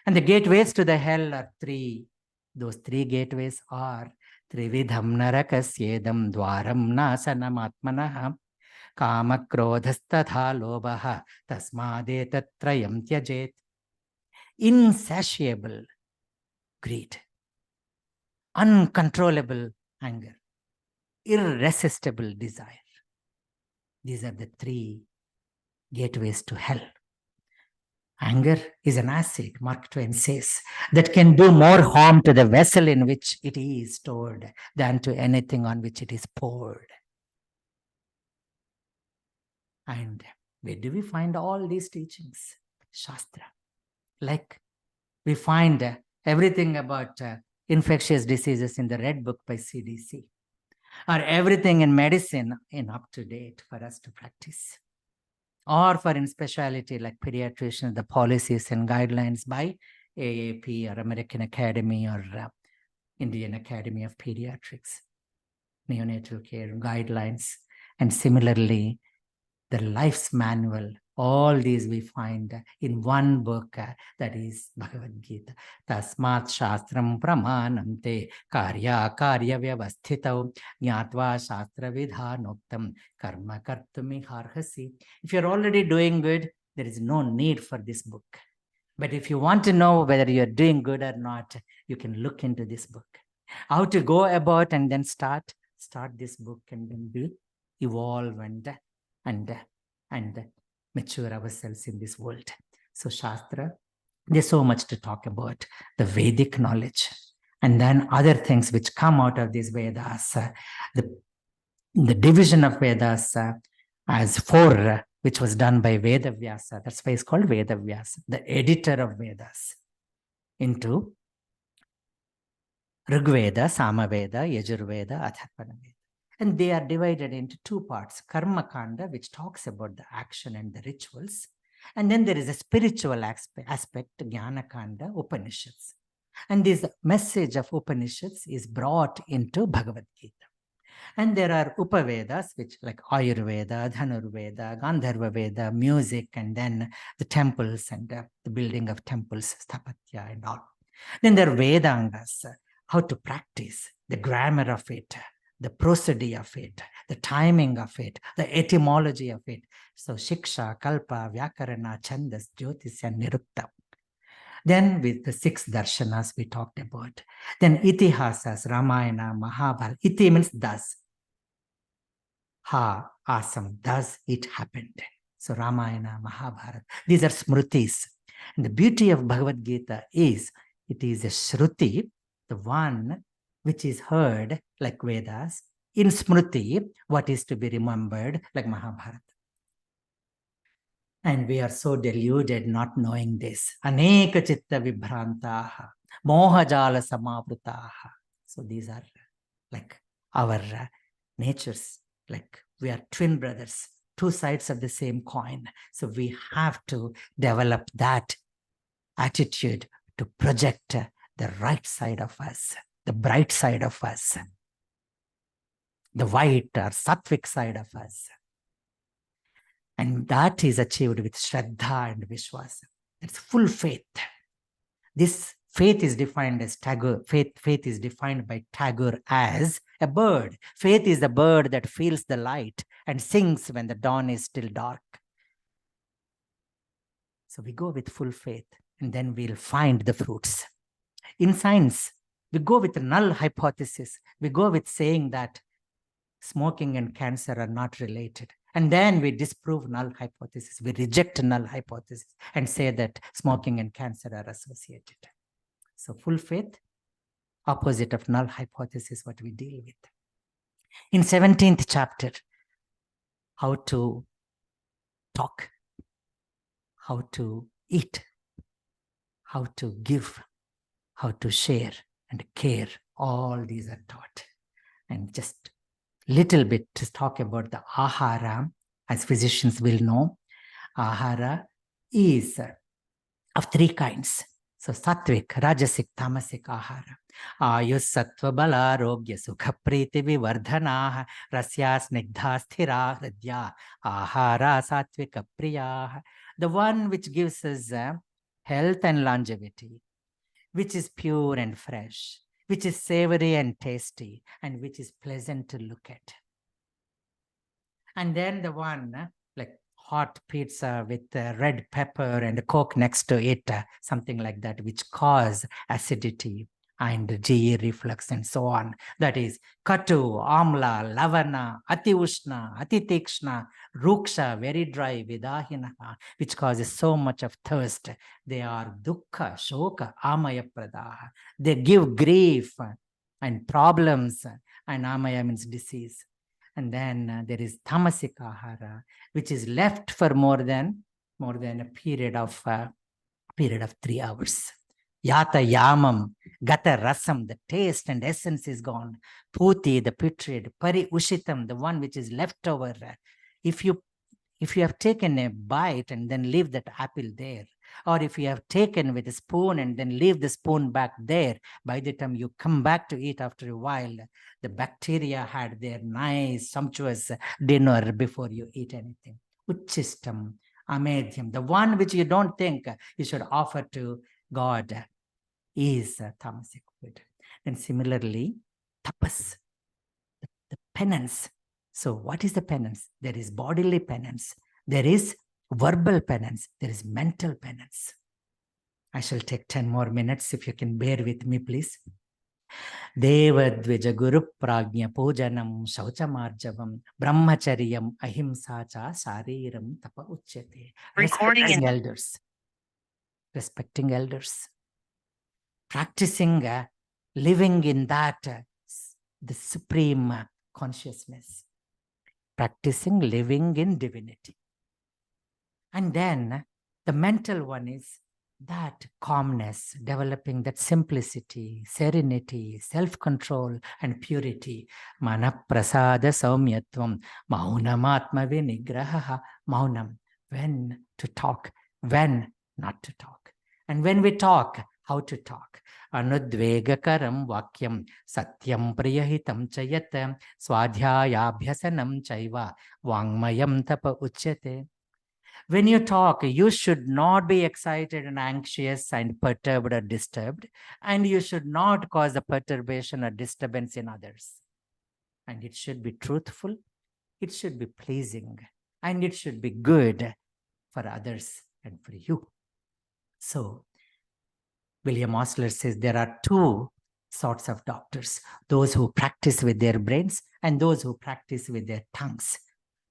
And the gateways to the hell are three. Those three gateways are Trividham Narakasyedam Dwaram Nasanam Atmanaha Kama Krodhastatha Lobaha Tasmadetattrayam Tyajet. Insatiable greed, uncontrollable anger, irresistible desire. These are the three gateways to hell. Anger is an acid, Mark Twain says, that can do more harm to the vessel in which it is stored than to anything on which it is poured. And where do we find all these teachings? Shastra. Like we find everything about infectious diseases in the Red Book by CDC, or everything in medicine in up to date for us to practice. Or for in specialty like pediatrician, the policies and guidelines by AAP or American Academy or Indian Academy of Pediatrics, neonatal care guidelines, and similarly the life's manual. All these we find in one book, that is Bhagavad Gita. Tasmat Shastram Pramanam Karya Vyavasthitau Jnatva Shastra Vidhanoktam Karma Kartumi Harhasi. If you're already doing good, there is no need for this book. But if you want to know whether you're doing good or not, you can look into this book. How to go about and then start this book, and then we evolve and mature ourselves in this world. So Shastra, there's so much to talk about. The Vedic knowledge, and then other things which come out of these Vedas. The division of Vedas as four, which was done by Vedavyasa. That's why it's called Vedavyasa, the editor of Vedas, into Rigveda, Samaveda, Yajurveda, Atharvana Veda. And they are divided into two parts: Karma Kanda, which talks about the action and the rituals. And then there is a spiritual aspect, Jnana Kanda, Upanishads. And this message of Upanishads is brought into Bhagavad Gita. And there are Upavedas, which like Ayurveda, Dhanurveda, Gandharva Veda, music, and then the temples and the building of temples, Sthapatya and all. Then there are Vedangas, how to practice, the grammar of it, the prosody of it, the timing of it, the etymology of it. So Shiksha, Kalpa, Vyakarana, Chandas, Jyotisya, Nirukta. Then with the 6 darshanas we talked about. Then Itihasas, Ramayana, Mahabharata. Iti means thus. Ha, awesome, thus it happened. So Ramayana, Mahabharata. These are smrutis. And the beauty of Bhagavad Gita is, it is a shruti, the one which is heard like Vedas, in smruti, what is to be remembered like Mahabharata. And we are so deluded not knowing this. Aneka chitta vibhrantaha, mohajala samavrutaha. So these are like our natures, like we are twin brothers, 2 sides of the same coin. So we have to develop that attitude to project the right side of us, the bright side of us, the white or sattvic side of us. And that is achieved with Shraddha and Vishwas. It's full faith. This faith is defined as Tagore. Faith is defined by Tagore as a bird. Faith is the bird that feels the light and sings when the dawn is still dark. So we go with full faith, and then we'll find the fruits. In science, we go with the null hypothesis. We go with saying that smoking and cancer are not related. And then we disprove null hypothesis. We reject null hypothesis and say that smoking and cancer are associated. So full faith, opposite of null hypothesis, what we deal with. In 17th chapter, how to talk, how to eat, how to give, how to share and care. All these are taught. And just little bit to talk about the ahara, as physicians will know. Ahara is of 3 kinds. So sattvic, rajasic, tamasic ahara. Ayus sattva bala rogya sukha priti vivardhana rasya snigdha sthira hridya ahara sattvika priya. The one which gives us health and longevity, which is pure and fresh, which is savory and tasty, and which is pleasant to look at. And then the one like hot pizza with red pepper and a Coke next to it, something like that, which cause acidity and GE reflux and so on. That is katu, amla, lavana, ati ushna, ati tikshna, ruksha, very dry, vidahina, which causes so much of thirst. They are dukkha, shoka, amaya pradaha. They give grief and problems, and amaya means disease. And then there is tamasik ahara, which is left for more than a period of 3 hours. Yata yamam, gata rasam, the taste and essence is gone. Puti, the putrid. Pari ushitam, the one which is left over. If you have taken a bite and then leave that apple there, or if you have taken with a spoon and then leave the spoon back there, by the time you come back to eat after a while, the bacteria had their nice, sumptuous dinner before you eat anything. Uchistam, amedhyam, the one which you don't think you should offer to God is tamasic food. And similarly, tapas, the penance. So what is the penance? There is bodily penance. There is verbal penance. There is mental penance. I shall take 10 more minutes if you can bear with me, please. Devadvija Guru Pragnya Pujanam Shauchamarjavam Brahmacharyam Ahimsa Cha Shariram Tapa Uchyate. Respecting elders. Respecting elders. Practicing living in that the supreme consciousness. Practicing living in divinity. And then the mental one is that calmness, developing that simplicity, serenity, self-control, and purity. Mana prasada saumyatvam, maunamatma vinigraha, maunam. When to talk, when not to talk. And when we talk, how to talk. Anudvegakaram vakyam satyam priyahitam chayat swadhyayabhyasanam chaiva vangmayam tapa uchyate. When you talk, you should not be excited and anxious and perturbed or disturbed, and you should not cause a perturbation or disturbance in others. and it should be truthful, it should be pleasing, and it should be good for others and for you. So William Osler says there are two sorts of doctors, those who practice with their brains and those who practice with their tongues.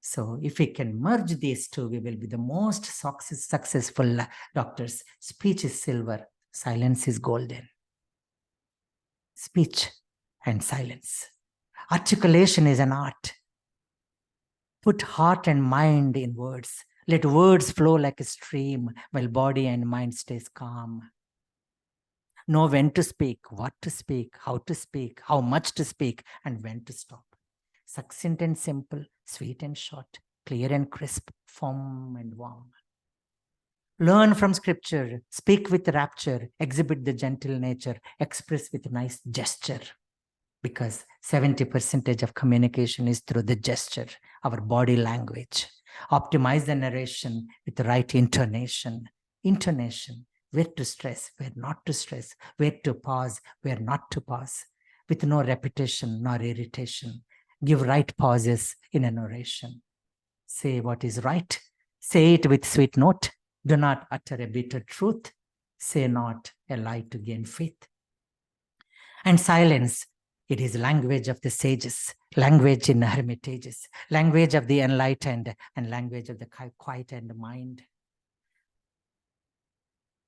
So if we can merge these two, we will be the most successful doctors. Speech is silver, silence is golden. Speech and silence. Articulation is an art. Put heart and mind in words. Let words flow like a stream while body and mind stays calm. Know when to speak, what to speak, how much to speak, and when to stop. Succinct and simple, sweet and short, clear and crisp, firm and warm. Learn from scripture, speak with rapture, exhibit the gentle nature, express with nice gesture. Because 70% of communication is through the gesture, our body language. Optimize the narration with the right intonation. Intonation, where to stress, where not to stress, where to pause, where not to pause, with no repetition nor irritation. Give right pauses in an oration. Say what is right. Say it with sweet note. Do not utter a bitter truth. Say not a lie to gain faith. And silence, it is language of the sages, language in hermitages, language of the enlightened, and language of the quietened mind.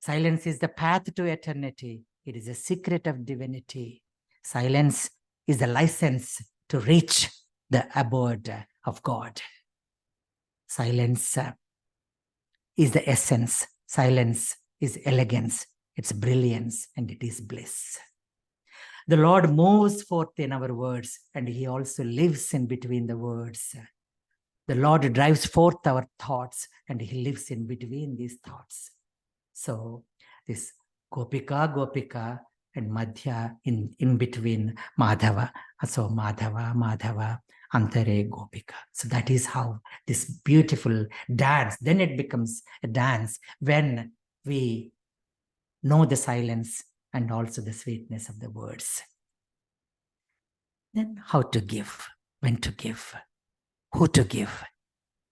Silence is the path to eternity. It is a secret of divinity. Silence is the license to reach the abode of God. Silence is the essence. Silence is elegance, it's brilliance, and it is bliss. The Lord moves forth in our words, and he also lives in between the words. The Lord drives forth our thoughts, and he lives in between these thoughts. So this Gopika, and Madhya in between Madhava. So Madhava, Antare Gopika. So that is how this beautiful dance, then it becomes a dance when we know the silence and also the sweetness of the words. Then how to give, when to give, who to give.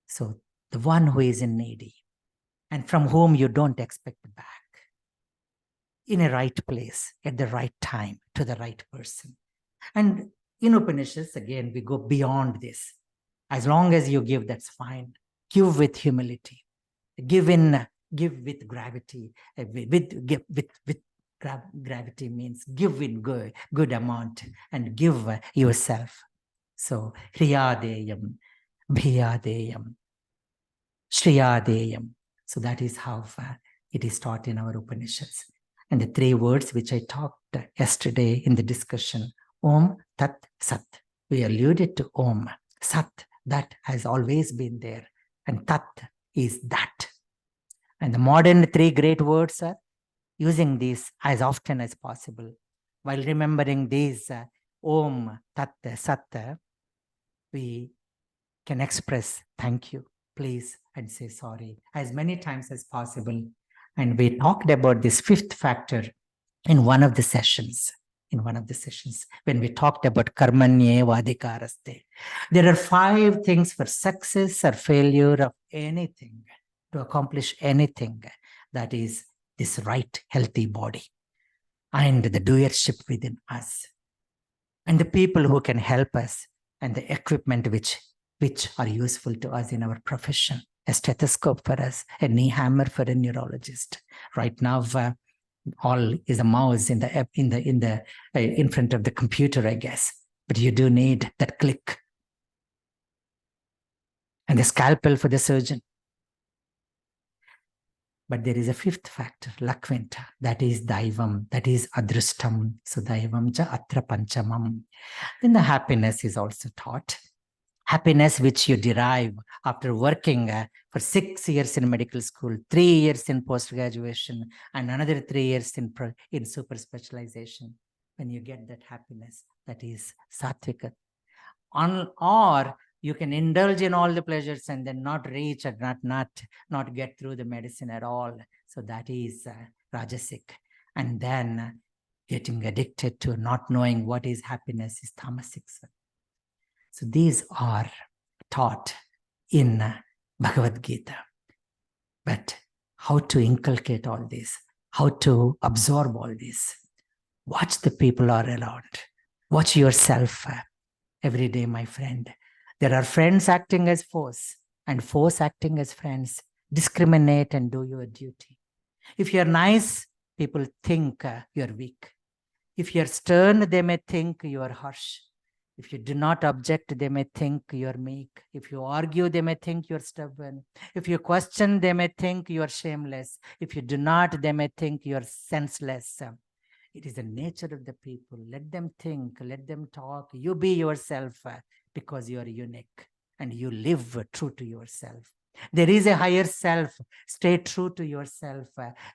So the one who is in needy and from whom you don't expect back, in a right place, at the right time, to the right person. And in Upanishads, again, we go beyond this. As long as you give, that's fine. Give with humility. Give with gravity. Gravity means give in good amount and give yourself. So Hriyadeyam, Bhiyadeyam, Shriyadeyam. So that is how it is taught in our Upanishads. And the three words which I talked yesterday in the discussion, Om, Tat, Sat. We alluded to Om, Sat, that has always been there. And Tat is that. And the modern three great words are using these as often as possible. While remembering these Om, Tat, Sat, we can express thank you, please, and say sorry as many times as possible. And we talked about this fifth factor in one of the sessions. When we talked about karmanye vadikaraste. There are 5 things for success or failure of anything, to accomplish anything, that is this right, healthy body and the doership within us and the people who can help us and the equipment which are useful to us in our profession. A stethoscope for us, a knee hammer for a neurologist. Right now, all is a mouse in front of the computer, I guess. But you do need that click. And the scalpel for the surgeon. But there is a fifth factor, lakventa, that is daivam, that is adrustam. So daivam cha atra panchamam. Then the happiness is also taught. Happiness which you derive after working for 6 years in medical school, 3 years in post-graduation, and another 3 years in super specialization. When you get that happiness, that is sattvika. Or you can indulge in all the pleasures and then not reach or not get through the medicine at all. So that is rajasic. And then getting addicted to not knowing what is happiness is tamasic. So these are taught in Bhagavad Gita. But how to inculcate all this, how to absorb all this. Watch the people all around. Watch yourself every day, my friend. There are friends acting as foes and foes acting as friends. Discriminate and do your duty. If you're nice, people think you're weak. If you're stern, they may think you are harsh. If you do not object, they may think you're meek. If you argue, they may think you're stubborn. If you question, they may think you're shameless. If you do not, they may think you're senseless. It is the nature of the people. Let them think, let them talk. You be yourself because you are unique and you live true to yourself. There is a higher self. Stay true to yourself.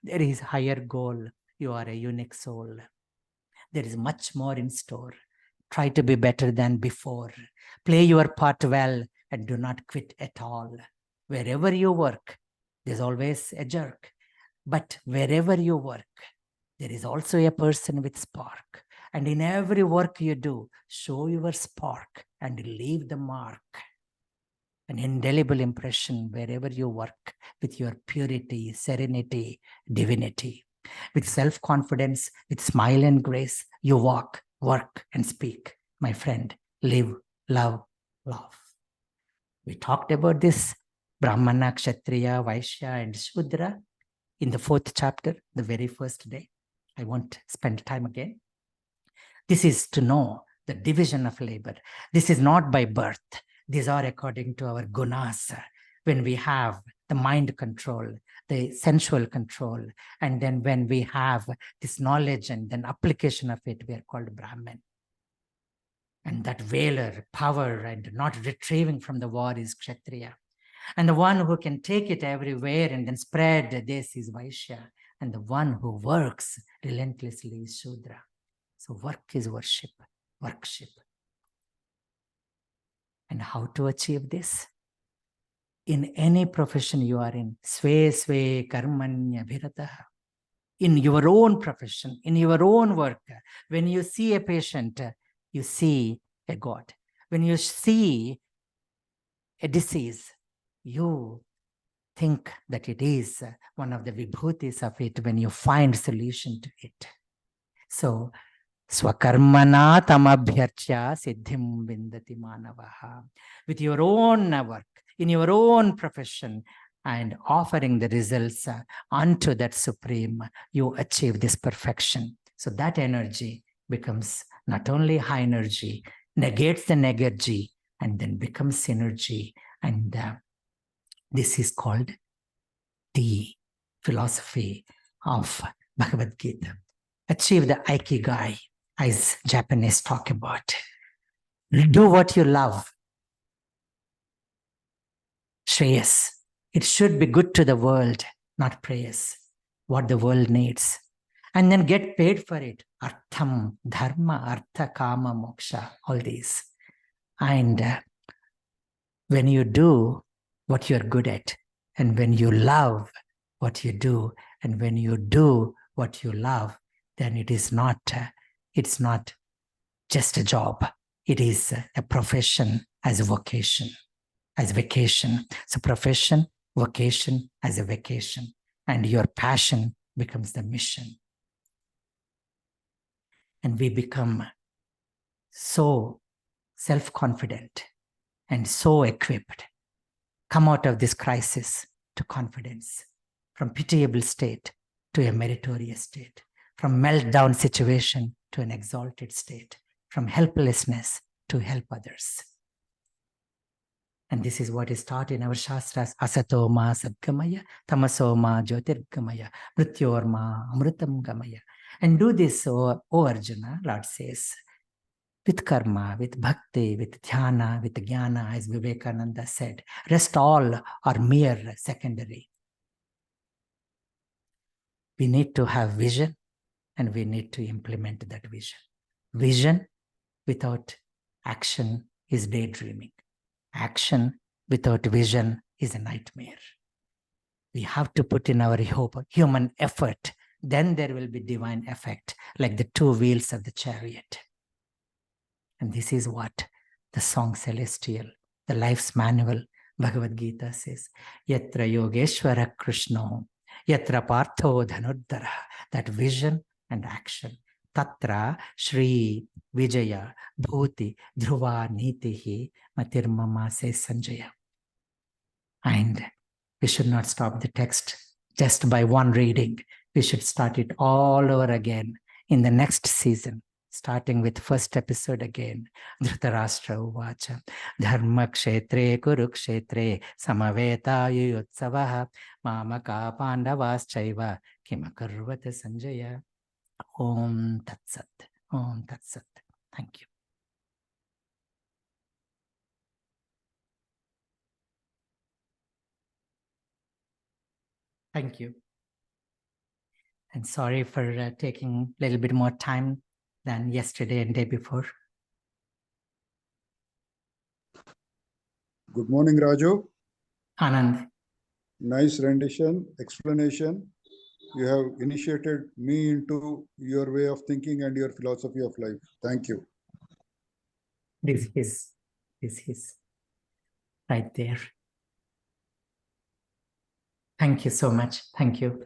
There is a higher goal. You are a unique soul. There is much more in store. Try to be better than before. Play your part well and do not quit at all. Wherever you work, there's always a jerk. But wherever you work, there is also a person with spark. And in every work you do, show your spark and leave the mark. An indelible impression wherever you work with your purity, serenity, divinity. With self-confidence, with smile and grace, you walk, work, and speak. My friend, live, love, love. We talked about this Brahmana, Kshatriya, Vaishya, and Shudra in the 4th chapter, the very first day. I won't spend time again. This is to know the division of labor. This is not by birth. These are according to our gunas. When we have the mind control, the sensual control, and then when we have this knowledge and then application of it, we are called Brahman. And that valor, power, and not retrieving from the war is Kshatriya. And the one who can take it everywhere and then spread this is Vaishya. And the one who works relentlessly is Shudra. So work is worship, workship. And how to achieve this? In any profession you are in, sve karmanya bhirataha. In your own profession, in your own work, when you see a patient, you see a God. When you see a disease, you think that it is one of the vibhutis of it when you find solution to it. So, swakarmana tamabhyarcha siddhim vindati manavaha. With your own work, in your own profession, and offering the results unto that supreme, you achieve this perfection. So that energy becomes not only high energy, negates the negaji, and then becomes synergy. And this is called the philosophy of Bhagavad Gita. Achieve the Ikigai, as Japanese talk about. Do what you love. Shreyas. It should be good to the world, not prayers. What the world needs. And then get paid for it. Artham, dharma, artha, kama, moksha, all these. And when you do what you're good at, and when you love what you do, and when you do what you love, then it's not just a job. It is a profession as a vocation, as vacation. So profession, vocation as a vacation. And your passion becomes the mission. And we become so self-confident and so equipped. Come out of this crisis to confidence, from pitiable state to a meritorious state, from meltdown situation to an exalted state, from helplessness to help others. And this is what is taught in our Shastras, Asato ma sadgamaya, Tamaso ma jyotirgamaya, Mrityor ma amritam gamaya. And do this, O Arjuna, Lord says, with karma, with bhakti, with dhyana, with jnana, as Vivekananda said. Rest all are mere secondary. We need to have vision and we need to implement that vision. Vision without action is daydreaming. Action without vision is a nightmare. We have to put in our human effort. Then there will be divine effect, like the two wheels of the chariot. And this is what the song Celestial, the life's manual. Bhagavad Gita says, Yatra Yogeshwara Krishna, Yatra Partho Dhanuddara, that vision and action. Tatra Shri Vijaya Bhuti Dhruva Nitihi Matirmama, says Sanjaya. And we should not stop the text just by one reading. We should start it all over again in the next season, starting with first episode again. Dhritarashtra Uvacha Dharma Kshetre Kurukshetre Samaveta Yuyotsavaha Mamaka Pandavas Chaiva Kimakarvata Sanjaya. Om Tat Sat. Om Tat Sat. Thank you. Thank you. And sorry for taking a little bit more time than yesterday and day before. Good morning, Raju. Anand. Nice rendition, explanation. You have initiated me into your way of thinking and your philosophy of life. Thank you. This is right there. Thank you so much. Thank you.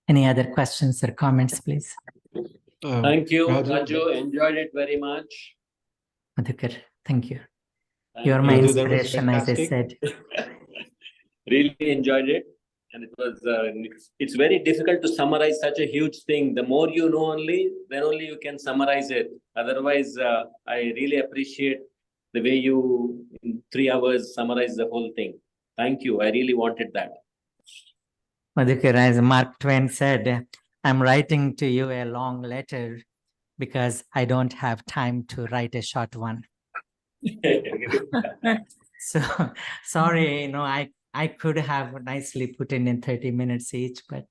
Any other questions or comments, please? Thank you, Raju. Enjoyed it very much. Madhukar, thank you. Thank You're my you. inspiration, as I said. Really enjoyed it. And it was, it's very difficult to summarize such a huge thing. The more you know only, then only you can summarize it. Otherwise, I really appreciate the way you, in 3 hours, summarize the whole thing. Thank you. I really wanted that. Madhukar, as Mark Twain said, I'm writing to you a long letter because I don't have time to write a short one. So sorry, I could have nicely put in 30 minutes each, but